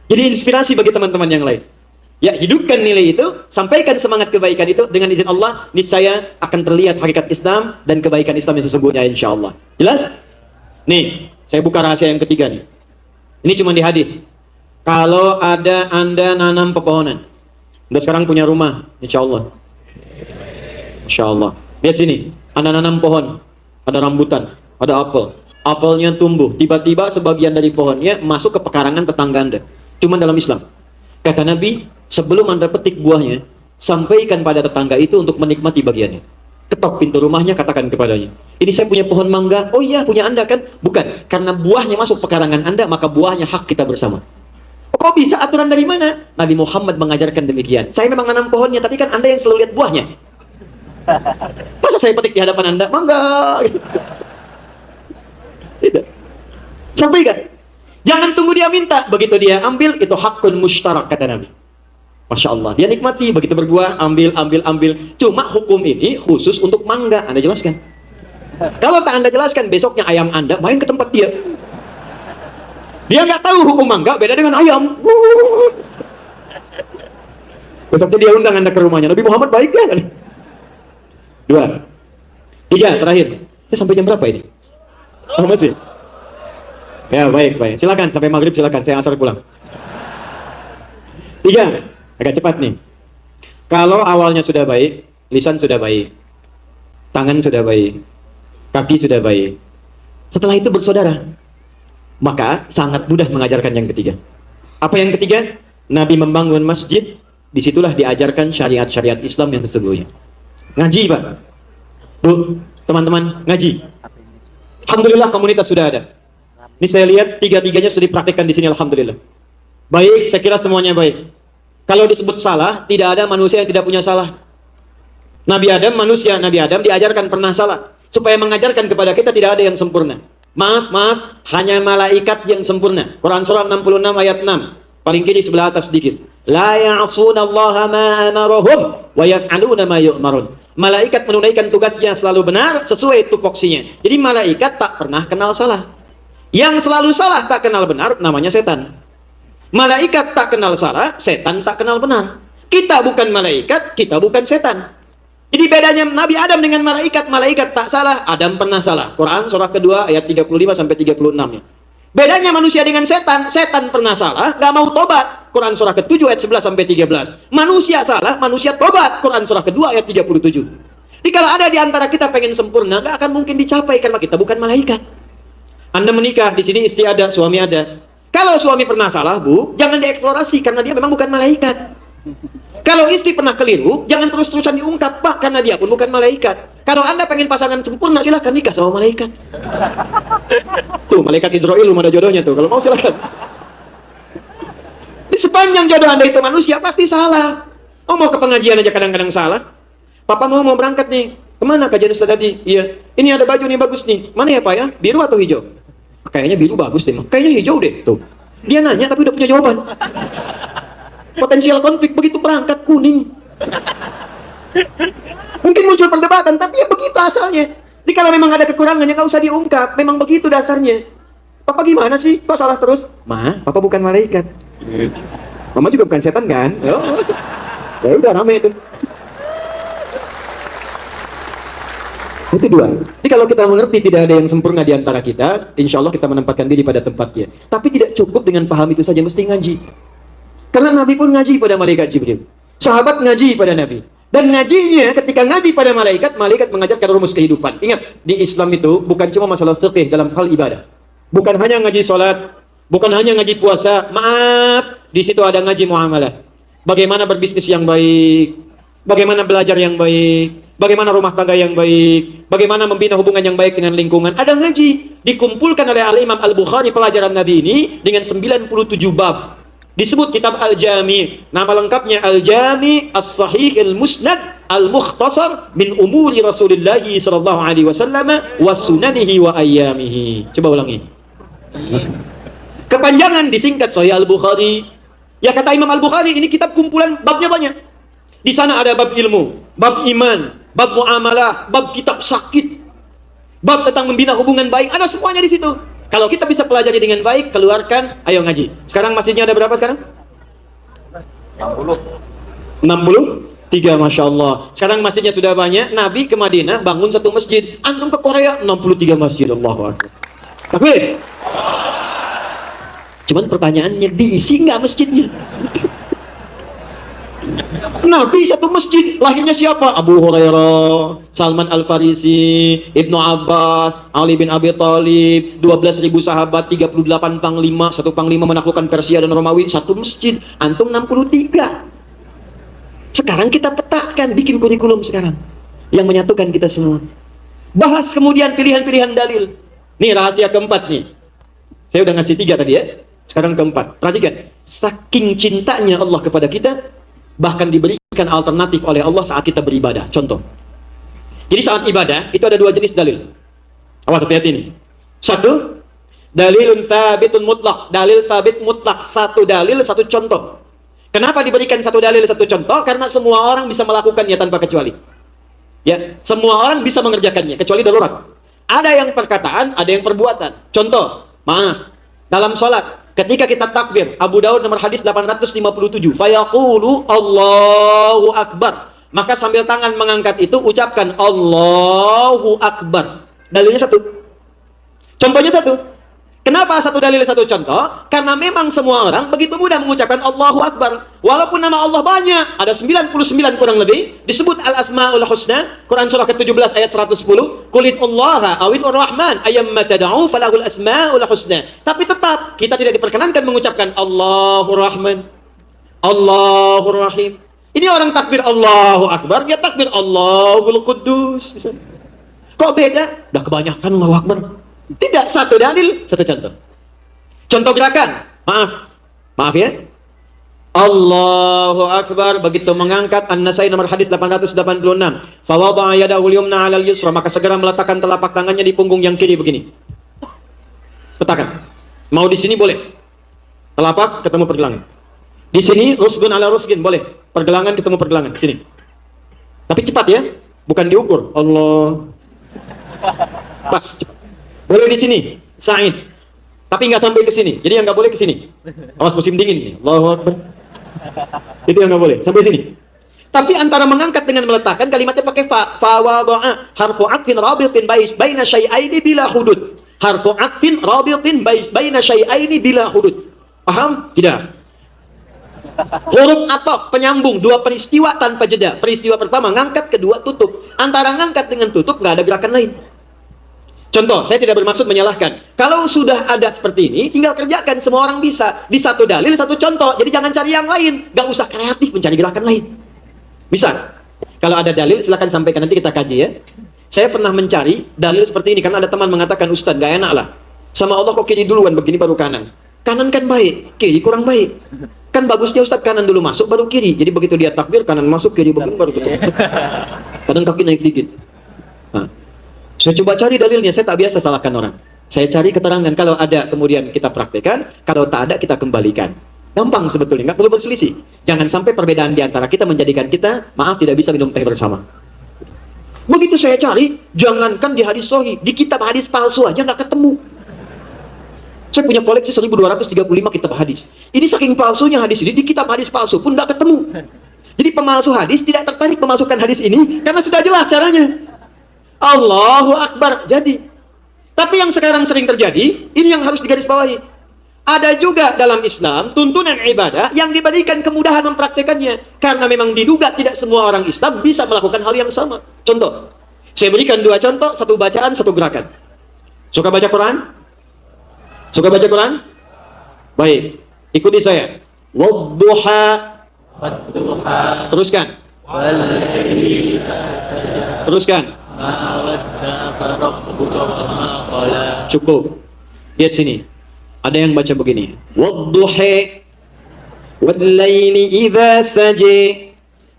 Jadi inspirasi bagi teman-teman yang lain. Ya, hidupkan nilai itu, sampaikan semangat kebaikan itu, dengan izin Allah, niscaya akan terlihat hakikat Islam dan kebaikan Islam yang sesungguhnya, insya Allah. Jelas? Nih, saya buka rahasia yang ketiga nih. Ini cuma di hadis. Kalau ada Anda nanam pepohonan, Anda sekarang punya rumah, insya Allah. Insya Allah. Lihat sini, Anda nanam pohon. Ada rambutan, ada apel. Apelnya tumbuh, tiba-tiba sebagian dari pohonnya masuk ke pekarangan tetangga Anda. Cuma dalam Islam. Kata Nabi, sebelum Anda petik buahnya, sampaikan pada tetangga itu untuk menikmati bagiannya. Ketok pintu rumahnya, katakan kepadanya, ini saya punya pohon mangga. Oh iya, punya Anda kan? Bukan, karena buahnya masuk pekarangan Anda, maka buahnya hak kita bersama. Kok bisa? Aturan dari mana? Nabi Muhammad mengajarkan demikian. Saya memang nanam pohonnya, tapi kan Anda yang selalu lihat buahnya. Masa saya petik di hadapan Anda? Mangga. Tidak. Sampaikan. Jangan tunggu dia minta. Begitu dia ambil, itu hakun mustarak, kata Nabi. Masya Allah. Dia nikmati. Begitu berbuah, ambil. Cuma hukum ini khusus untuk mangga. Anda jelaskan. Kalau tak Anda jelaskan, besoknya ayam Anda main ke tempat dia. Dia nggak tahu hukum mangga beda dengan ayam. Besoknya dia undang Anda ke rumahnya. Nabi Muhammad baik kan? 2, 3, terakhir. Saya sampai jam berapa ini? Oh, masih? Ya, baik. Silakan, sampai maghrib silakan. Saya asar pulang. 3, agak cepat nih. Kalau awalnya sudah baik, lisan sudah baik, tangan sudah baik, kaki sudah baik. Setelah itu bersaudara, maka sangat mudah mengajarkan yang ketiga. Apa yang ketiga? Nabi membangun masjid. Disitulah diajarkan syariat-syariat Islam yang sesungguhnya. Ngaji, Pak. Bu, teman-teman, ngaji. Alhamdulillah komunitas sudah ada. Ini saya lihat tiga-tiganya sudah dipraktikkan di sini, alhamdulillah. Baik, saya kira semuanya baik. Kalau disebut salah, tidak ada manusia yang tidak punya salah. Nabi Adam manusia, Nabi Adam diajarkan pernah salah. Supaya mengajarkan kepada kita tidak ada yang sempurna. Maaf, hanya malaikat yang sempurna. Quran surah 66 ayat 6. Paling kiri sebelah atas sedikit. La ya'sunallaha ma amarahum wa yaf'aluna ma yu'marun. Malaikat menunaikan tugasnya selalu benar sesuai tupoksinya. Jadi malaikat tak pernah kenal salah. Yang selalu salah tak kenal benar namanya setan. Malaikat tak kenal salah, setan tak kenal benar. Kita bukan malaikat, kita bukan setan. Jadi bedanya Nabi Adam dengan malaikat, malaikat tak salah, Adam pernah salah. Quran surah kedua ayat 35 sampai 36 ya. Bedanya manusia dengan setan, setan pernah salah, gak mau tobat. Quran surah ke-7 ayat 11 sampai 13. Manusia salah, manusia tobat. Quran surah kedua ayat 37. Jadi kalau ada di antara kita pengen sempurna, gak akan mungkin dicapai karena kita bukan malaikat. Anda menikah, di sini istri ada, suami ada. Kalau suami pernah salah, Bu, jangan dieksplorasi karena dia memang bukan malaikat. Kalau istri pernah keliru, jangan terus-terusan diungkap, Pak, karena dia pun bukan malaikat. Kalau Anda pengen pasangan sempurna, silahkan nikah sama malaikat. Tuh, malaikat Israel belum ada jodohnya tuh. Kalau mau silahkan. Di sepanjang jodoh Anda itu manusia, pasti salah. Oh, mau ke pengajian aja kadang-kadang salah. Papa mau berangkat nih. Kemana kajian Ustaz tadi? Iya. Ini ada baju nih bagus nih. Mana ya, Pak ya? Biru atau hijau? Kayaknya biru bagus deh, Mak. Kayaknya hijau deh. Tuh. Dia nanya tapi udah punya jawaban. Potensial konflik begitu berangkat kuning. Mungkin muncul perdebatan, tapi ya begitu asalnya. Jadi kalau memang ada kekurangannya nggak usah diungkap, memang begitu dasarnya. Papa gimana sih? Kok salah terus? Ma, Papa bukan malaikat. Mama juga bukan setan kan? Ya udah rame itu. Itu dua. Jadi kalau kita mengerti tidak ada yang sempurna di antara kita, insya Allah kita menempatkan diri pada tempatnya. Tapi tidak cukup dengan paham itu saja, mesti ngaji. Karena Nabi pun ngaji pada malaikat Jibril. Sahabat ngaji pada Nabi. Dan ngajinya ketika ngaji pada malaikat, malaikat mengajarkan rumus kehidupan. Ingat, di Islam itu bukan cuma masalah fikih dalam hal ibadah. Bukan hanya ngaji sholat, bukan hanya ngaji puasa. Maaf, di situ ada ngaji muamalah. Bagaimana berbisnis yang baik, bagaimana belajar yang baik, bagaimana rumah tangga yang baik, bagaimana membina hubungan yang baik dengan lingkungan. Ada ngaji. Dikumpulkan oleh Al-Imam Al-Bukhari pelajaran Nabi ini dengan 97 bab. Disebut kitab Al-Jami. Nama lengkapnya Al-Jami As-Sahih Al-Musnad Al-Mukhtasar min umuri Rasulullah sallallahu alaihi wasallam wa sunanihi wa ayyamihi. Coba ulangi. Kepanjangan disingkat Sahih Al-Bukhari. Ya kata Imam Al-Bukhari, ini kitab kumpulan babnya banyak. Di sana ada bab ilmu, bab iman, bab muamalah, bab kitab sakit, bab tentang membina hubungan baik, ada semuanya di situ. Kalau kita bisa pelajari dengan baik, keluarkan, ayo ngaji. Sekarang masjidnya ada berapa sekarang? 63, Masya Allah. Sekarang masjidnya sudah banyak. Nabi ke Madinah bangun satu masjid. Antum ke Korea 63 masjid. Allahu Akbar. Takbir. Cuman pertanyaannya, diisi nggak masjidnya? Nabi satu masjid, lahirnya siapa? Abu Hurairah, Salman Al-Farisi, Ibnu Abbas, Ali bin Abi Thalib, 12.000 sahabat, 38 panglima, satu panglima menaklukkan Persia dan Romawi, satu masjid. Antum 63. Sekarang kita petakan, bikin kurikulum sekarang yang menyatukan kita semua. Bahas kemudian pilihan-pilihan dalil. Nih rahasia keempat nih. Saya udah ngasih 3 tadi ya. Sekarang keempat. Perhatikan, saking cintanya Allah kepada kita, bahkan diberikan alternatif oleh Allah saat kita beribadah. Contoh. Jadi saat ibadah itu ada 2 jenis dalil. Awas hati-hati ini. Satu, dalilun thabitun mutlak. Dalil thabit mutlak. Satu dalil, satu contoh. Kenapa diberikan satu dalil, satu contoh? Karena semua orang bisa melakukannya tanpa kecuali. Ya, semua orang bisa mengerjakannya kecuali darurat. Ada yang perkataan, ada yang perbuatan. Contoh, maaf, dalam sholat ketika kita takbir, Abu Daud nomor hadis 857, fayaqulu Allahu Akbar. Maka sambil tangan mengangkat itu ucapkan Allahu Akbar. Dalilnya satu. Contohnya satu. Kenapa satu dalil satu contoh? Karena memang semua orang begitu mudah mengucapkan Allahu Akbar. Walaupun nama Allah banyak, ada 99 kurang lebih, disebut Al-Asma'ul Husna, Quran surah ke-17 ayat 110, Qulit Allah awil Rahman ayyamma tad'u falahul asma'ul husna. Tapi tetap kita tidak diperkenankan mengucapkan Allahur Rahman, Allahur Rahim. Ini orang takbir Allahu Akbar, dia takbir Allahul Quddus. Kok beda? Udah kebanyakan Allahu Akbar. Tidak, satu dalil, satu contoh. Contoh gerakan. Maaf ya. Allahu Akbar begitu mengangkat An-Nasai nomor hadis 886. Fa wada'a yadahu al-yumna 'ala al-yusra, maka segera meletakkan telapak tangannya di punggung yang kiri begini. Petakan. Mau di sini boleh. Telapak ketemu pergelangan. Di sini rusgun ala rusgun boleh. Pergelangan ketemu pergelangan. Sini. Tapi cepat ya. Bukan diukur. Allah. Pas. Boleh di sini. Sa'id. Tapi nggak sampai ke sini. Jadi yang nggak boleh ke sini. Awas musim dingin nih. Allahu Akbar. Itu yang nggak boleh. Sampai sini. Tapi antara mengangkat dengan meletakkan kalimatnya pakai fa. Fa wada'a harfu atfin rabitin baina syai'aini bila hudud. Harfu atfin rabitin baina syai'aini bila hudud. Paham? Tidak. Huruf ataf penyambung dua peristiwa tanpa jeda. Peristiwa pertama ngangkat, kedua tutup. Antara ngangkat dengan tutup nggak ada gerakan lain. Contoh, saya tidak bermaksud menyalahkan. Kalau sudah ada seperti ini, tinggal kerjakan, semua orang bisa. Di satu dalil, satu contoh. Jadi jangan cari yang lain. Gak usah kreatif mencari gerakan lain. Bisa. Kalau ada dalil, silakan sampaikan. Nanti kita kaji ya. Saya pernah mencari dalil seperti ini. Karena ada teman mengatakan, Ustaz, gak enak lah. Sama Allah kok kiri duluan, begini baru kanan. Kanan kan baik, kiri kurang baik. Kan bagusnya Ustaz kanan dulu masuk, baru kiri. Jadi begitu dia takbir, kanan masuk, kiri begini baru kiri. Kadang kaki naik dikit. Nah. Saya coba cari dalilnya, saya tak biasa salahkan orang. Saya cari keterangan, kalau ada kemudian kita praktekkan, kalau tak ada kita kembalikan. Gampang sebetulnya, nggak perlu berselisih. Jangan sampai perbedaan di antara kita menjadikan kita, maaf, tidak bisa minum teh bersama. Begitu saya cari, jangankan di hadis sahih, di kitab hadis palsu aja nggak ketemu. Saya punya koleksi 1235 kitab hadis. Ini saking palsunya hadis ini, di kitab hadis palsu pun nggak ketemu. Jadi pemalsu hadis tidak tertarik memasukkan hadis ini, karena sudah jelas caranya. Allahu Akbar. Jadi, tapi yang sekarang sering terjadi, ini yang harus digarisbawahi. Ada juga dalam Islam tuntunan ibadah yang diberikan kemudahan mempraktekannya, karena memang diduga tidak semua orang Islam bisa melakukan hal yang sama. Contoh, saya berikan dua contoh, satu bacaan, satu gerakan. Suka baca Quran? Suka baca Quran? Baik, ikuti saya. Wadduha. Teruskan. Teruskan. Cukup. Lihat sini. Ada yang baca begini. Wadduhi wal-laili idza saji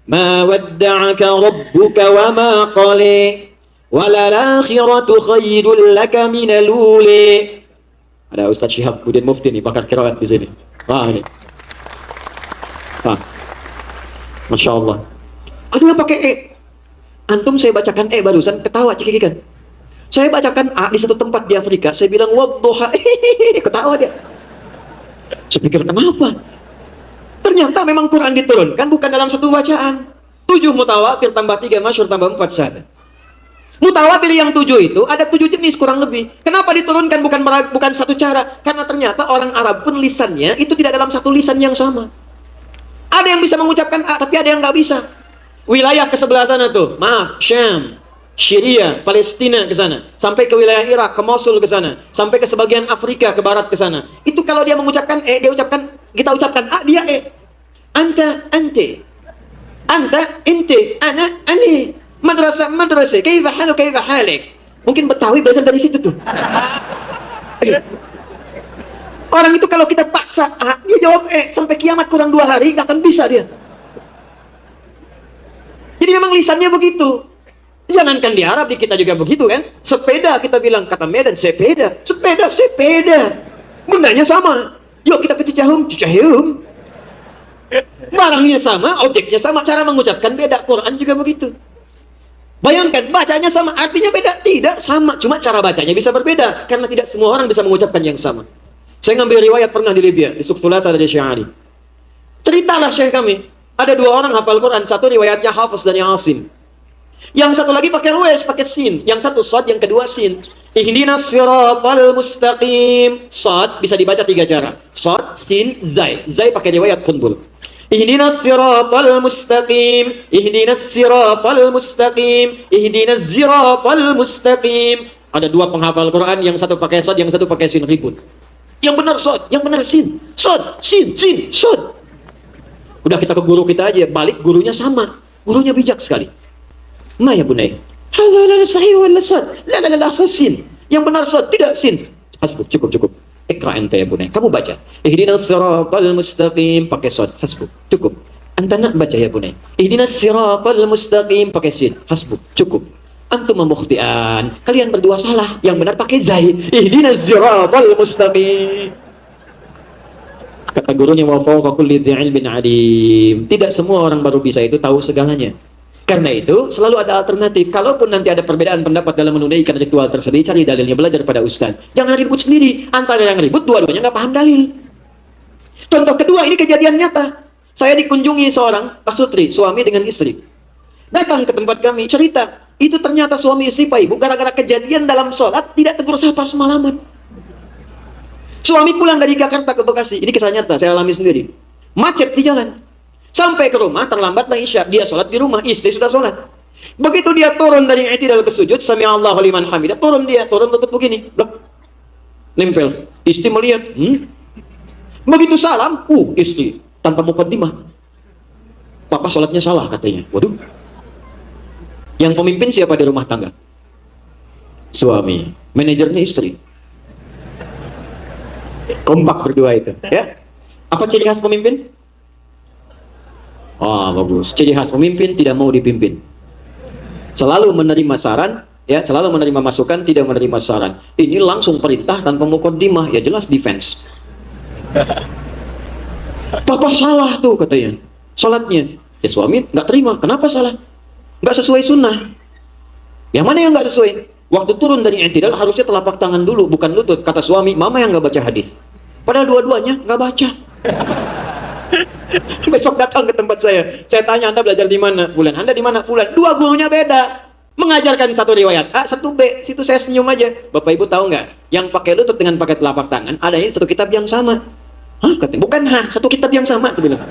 ma wadda'aka rabbuka wa ma qali walal-akhiratu khairul laka minal uli. Ada Ustaz Syihab Budin Mufti nih bakar qiraat di sini. Wah ini. Masya Allah. Ada yang pakai E. Antum saya bacakan E barusan ketawa cekikikan. Saya bacakan A di satu tempat di Afrika, saya bilang wadduha, ketawa dia. Saya pikir kenapa? Ternyata memang Quran diturunkan bukan dalam satu bacaan. 7 mutawatir tambah 3 masyhur tambah 4 syad. Mutawatir yang 7 itu ada 7 jenis kurang lebih. Kenapa diturunkan bukan satu cara? Karena ternyata orang Arab pun lisannya itu tidak dalam satu lisan yang sama. Ada yang bisa mengucapkan A, tapi ada yang nggak bisa. Wilayah ke sebelah sana tuh, maaf, Syam, Syria, Palestina ke sana, sampai ke wilayah Irak, ke Mosul ke sana, sampai ke sebagian Afrika ke barat ke sana. Itu kalau dia mengucapkan E, kita ucapkan A, dia E. Anta, ante. Anta, ente, ana, ane. Madrasah, madrasah. Kaifa halu, kaifa halik. Mungkin Betawi belajar dari situ tuh. Orang itu kalau kita paksa A, dia jawab E. Sampai kiamat kurang 2 hari, gak akan bisa dia. Jadi memang lisannya begitu. Jangankan di Arab, di kita juga begitu kan. Sepeda kita bilang, kata Medan, sepeda. Sepeda, sepeda. Bendanya sama. Yuk kita ke Cicahum, Cicahum. Barangnya sama, objeknya sama, cara mengucapkan beda. Quran juga begitu. Bayangkan, bacanya sama, artinya beda. Tidak sama, cuma cara bacanya bisa berbeda. Karena tidak semua orang bisa mengucapkan yang sama. Saya ngambil riwayat pernah di Libya, di Sukfulasa dari Syahari. Ceritalah Syekh kami. Ada 2 orang hafal Quran, satu riwayatnya Hafiz dan Yasin. Yang satu lagi pakai ruwes, pakai sin. Yang satu sad, yang kedua sin. Ihdinas siratal mustaqim. Sad bisa dibaca 3 cara. Sad, sin, zai. Zai pakai riwayat Qunbul. Ihdinas siratal mustaqim. Ihdinas siratal mustaqim. Ihdinas siratal mustaqim. Ada 2 penghafal Quran, yang satu pakai sad, yang satu pakai sin, ribut. Yang benar sad, yang benar sin. Sad, sin, sin, sad. Udah kita ke guru kita aja, balik gurunya sama. Gurunya bijak sekali. Ma ya bunai. Hadza la sahih wala sad. La sin. Yang benar sad, tidak sin. Hasbuk, cukup. Iqra anta ya bunai. Kamu baca. Ihdinas siratal mustaqim pakai sad. Hasbuk, cukup. Anta nak baca ya bunai. Ihdinas siratal mustaqim pakai sin. Hasbuk, cukup. Antum mukhtian. Kalian berdua salah. Yang benar pakai zai. Ihdinas siratal mustaqim. Kata gurunya, wa fawqa kulli dzi ilmin alim. Tidak semua orang baru bisa itu tahu segalanya. Karena itu selalu ada alternatif. Kalaupun nanti ada perbedaan pendapat dalam menunaikan ritual tersebut, cari dalilnya, belajar pada ustaz. Jangan ribut sendiri. Antara yang ribut, dua-duanya nggak paham dalil. Contoh kedua, ini kejadian nyata. Saya dikunjungi seorang pasutri, suami dengan istri. Datang ke tempat kami, cerita. Itu ternyata suami istri Pak Ibu, gara-gara kejadian dalam sholat, tidak tegur sapa semalaman. Suami pulang dari Jakarta ke Bekasi. Ini kisah nyata, saya alami sendiri. Macet di jalan. Sampai ke rumah, terlambatlah Isya. Dia sholat di rumah, istri sudah sholat. Begitu dia turun dari i'tidal ke sujud, sami'allahu liman hamidah, turun lutut begini. Blok. Nempel. Istri melihat. Begitu salam, istri. Tanpa mukaddimah. Papa sholatnya salah katanya. Waduh. Yang pemimpin siapa di rumah tangga? Suami. Manajernya istri. Kompak berdua itu. Ya. Apa ciri khas pemimpin? Bagus. Ciri khas pemimpin tidak mau dipimpin. Selalu menerima saran, ya, selalu menerima masukan, tidak menerima saran. Ini langsung perintah tanpa mukaddimah, ya jelas defense. Papa salah tuh katanya. Salatnya. Ya suami nggak terima. Kenapa salah? Nggak sesuai sunnah. Yang mana yang nggak sesuai? Waktu turun dari i'tidal harusnya telapak tangan dulu, bukan lutut. Kata suami, mama yang nggak baca hadis. Padahal dua-duanya nggak baca. Besok datang ke tempat saya tanya, Anda belajar di mana? Fulan. Anda di mana? Fulan. Dua gurunya beda, mengajarkan satu riwayat A, satu B. Situ saya senyum aja. Bapak Ibu tahu nggak? Yang pakai lutut dengan pakai telapak tangan adanya satu kitab yang sama. Katanya, bukan satu kitab yang sama sebenarnya.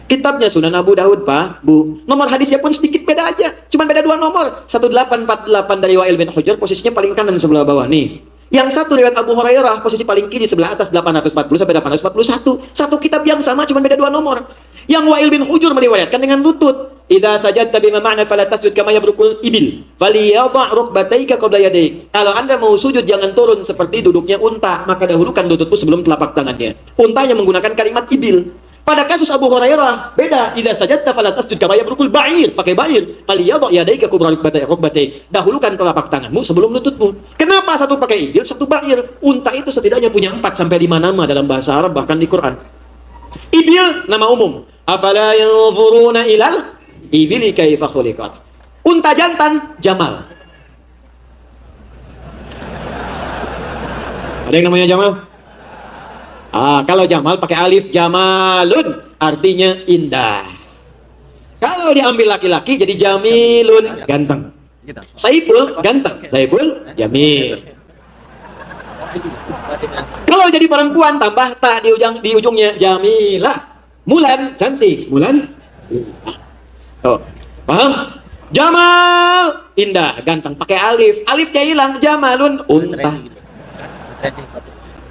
Kitabnya Sunan Abu Daud, Pak, Bu. Nomor hadisnya pun sedikit beda aja. Cuma beda 2 nomor. 1848 dari Wa'il bin Hujr, posisinya paling kanan sebelah bawah nih. Yang satu riwayat Abu Hurairah, posisi paling kiri sebelah atas 840 sampai 841. Satu kitab yang sama, cuma beda 2 nomor. Yang Wa'il bin Hujr meriwayatkan dengan lutut. Idza sajadta bima ma'na fala tasjud kama yabrukul ibil. Faliyadha rukbataika qabla yadayk. Kalau Anda mau sujud jangan turun seperti duduknya unta, maka dahulukan lututmu sebelum telapak tangannya. Untanya menggunakan kalimat ibil. Pada kasus Abu Hurairah beda. Idza sajadta fala tasjud kama yabrukul ba'ir, pakai ba'ir. Faliyadha yadayka qabla rukbatayk. Dahulukan telapak tanganmu sebelum lututmu. Kenapa satu pakai ibil, satu ba'ir? Unta itu setidaknya punya 4 sampai 5 nama dalam bahasa Arab, bahkan di Quran. Ibil nama umum. Afala yanzuruna ilal ibili kaifa khuliqat. Unta jantan Jamal. Ada yang namanya Jamal? Kalau Jamal pakai alif, Jamalun, artinya indah. Kalau diambil laki-laki jadi Jamilun, ganteng. Saiful, ganteng. Saiful, Jamil. Kalau jadi perempuan tambah ta di ujungnya, Jamilah. Mulan, cantik. Mulan. Paham? Jamal, indah, ganteng. Pakai alif. Alifnya hilang, Jamalun, unta.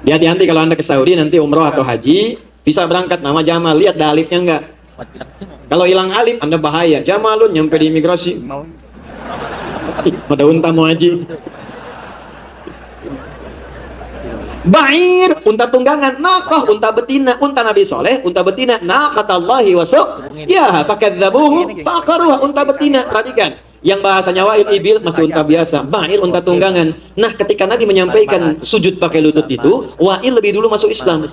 Hati-hati kalau Anda ke Saudi nanti umroh atau haji, bisa berangkat nama Jamal, lihat ada alifnya enggak. Kalau hilang alif, Anda bahaya. Jamalun nyampe di imigrasi. Pada unta mau haji. Ba'ir, unta tunggangan. Naqah, unta betina. Unta Nabi Soleh, unta betina. Naqatallahi wasuk. Ya, fakadzabuhu faqaruha, unta betina. Perhatikan. Yang bahasanya Wa'il ibil masih unta biasa, Ba'ir unta tunggangan. Nah, ketika Nabi menyampaikan sujud pakai lutut itu, Wa'il lebih dulu masuk Islam.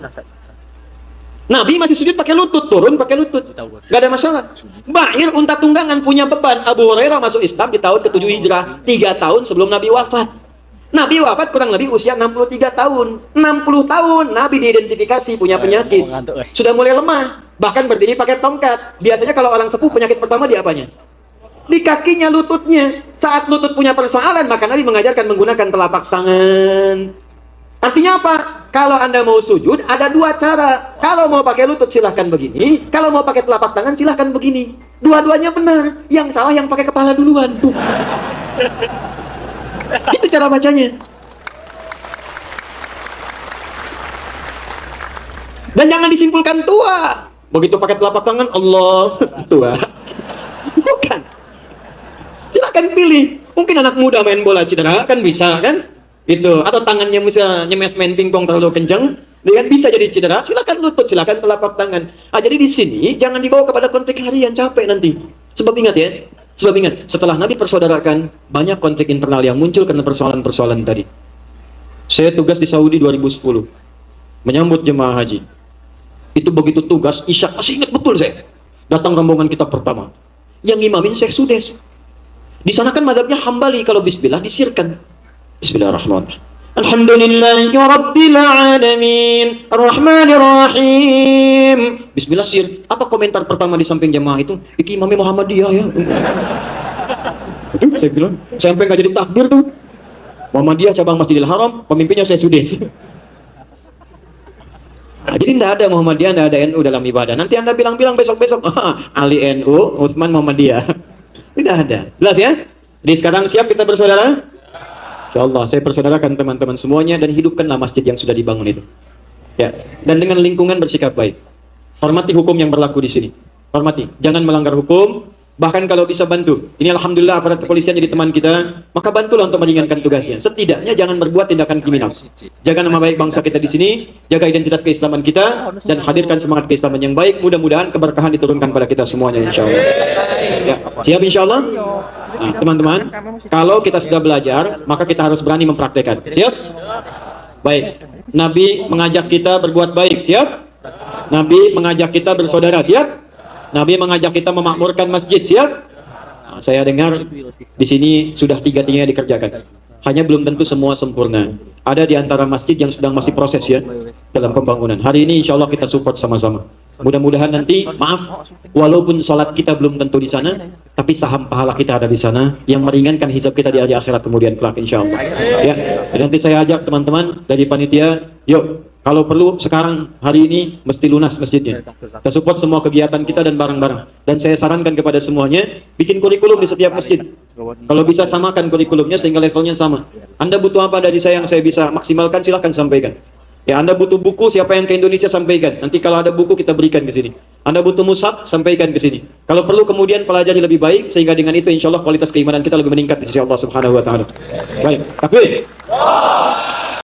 Nabi masih sujud pakai lutut, turun pakai lutut, gak ada masalah. Ba'ir unta tunggangan punya beban. Abu Hurairah masuk Islam di tahun ke-7 Hijrah, 3 tahun sebelum Nabi wafat. Nabi wafat kurang lebih usia 63 tahun. 60 tahun Nabi diidentifikasi punya penyakit, sudah mulai lemah, bahkan berdiri pakai tongkat. Biasanya kalau orang sepuh penyakit pertama di apanya? Di kakinya, lututnya. Saat lutut punya persoalan, maka Nabi mengajarkan menggunakan telapak tangan. Artinya apa? Kalau Anda mau sujud, ada 2 cara. Kalau mau pakai lutut, silahkan begini. Kalau mau pakai telapak tangan, silahkan begini. Dua-duanya benar. Yang salah yang pakai kepala duluan. Itu cara bacanya. Dan jangan disimpulkan tua. Begitu pakai telapak tangan, Allah tua. Bukan. Silahkan pilih. Mungkin anak muda main bola cedera kan bisa kan? Itu. Atau tangannya bisa nyemes main pingpong terlalu kenceng, dia kan bisa jadi cedera. Silahkan lutut, silahkan telapak tangan. Jadi di sini jangan dibawa kepada konflik harian, capek nanti. Sebab ingat ya, Sebab ingat, setelah Nabi persaudarakan, banyak konflik internal yang muncul karena persoalan-persoalan tadi. Saya tugas di Saudi 2010, menyambut jemaah haji. Itu begitu tugas, Isya, masih ingat betul saya. Datang rombongan kita pertama. Yang imamin Syekh Sudes. Di sana kan mazhabnya Hambali, kalau bismillah disirkan. Bismillahirrahmanirrahim. Alhamdulillahi Rabbil Alamin Ar-Rahmanir Rahim. Bismillah sir. Apa komentar pertama di samping jemaah itu? Iki imamnya Muhammadiyah ya. Saya bilang, sampai nggak jadi takbir tuh. Muhammadiyah cabang Masjidil Haram, pemimpinnya saya Sudes. Nah, jadi tidak ada Muhammadiyah, tidak ada NU dalam ibadah. Nanti Anda bilang-bilang besok-besok, Ali NU, Utsman Muhammadiyah. Tidak ada. Jelas ya? Jadi sekarang siap kita bersaudara? Insyaallah saya persaudarakan teman-teman semuanya dan hidupkanlah masjid yang sudah dibangun itu. Ya, dan dengan lingkungan bersikap baik. Hormati hukum yang berlaku di sini. Hormati, jangan melanggar hukum. Bahkan kalau bisa bantu. Ini alhamdulillah aparat kepolisian jadi teman kita, maka bantulah untuk meringankan tugasnya. Setidaknya jangan berbuat tindakan kriminal. Jaga nama baik bangsa kita di sini, jaga identitas keislaman kita dan hadirkan semangat keislaman yang baik. Mudah-mudahan keberkahan diturunkan pada kita semuanya insyaallah. Ya, siap insyaallah? Nah, teman-teman, kalau kita sudah belajar, maka kita harus berani mempraktekkan. Siap? Baik. Nabi mengajak kita berbuat baik, siap? Nabi mengajak kita bersaudara, siap? Nabi mengajak kita memakmurkan masjid, siap? Nah, saya dengar di sini sudah tiga-tiganya dikerjakan. Hanya belum tentu semua sempurna. Ada di antara masjid yang sedang masih proses ya dalam pembangunan. Hari ini insya Allah kita support sama-sama. Mudah-mudahan nanti, maaf, walaupun sholat kita belum tentu di sana, tapi saham pahala kita ada di sana, yang meringankan hisab kita di hari akhirat kemudian kelak insya Allah. Ya, nanti saya ajak teman-teman dari panitia, yuk, kalau perlu sekarang hari ini mesti lunas masjidnya. Kita support semua kegiatan kita dan barang-barang. Dan saya sarankan kepada semuanya, bikin kurikulum di setiap masjid. Kalau bisa samakan kurikulumnya sehingga levelnya sama. Anda butuh apa dari saya yang saya bisa maksimalkan, silahkan sampaikan. Ya, Anda butuh buku, siapa yang ke Indonesia sampaikan. Nanti kalau ada buku kita berikan ke sini. Anda butuh mushaf, sampaikan ke sini. Kalau perlu kemudian pelajari lebih baik, sehingga dengan itu insya Allah kualitas keimanan kita lebih meningkat di sisi Allah Subhanahu Wa Taala. Baik, takbir.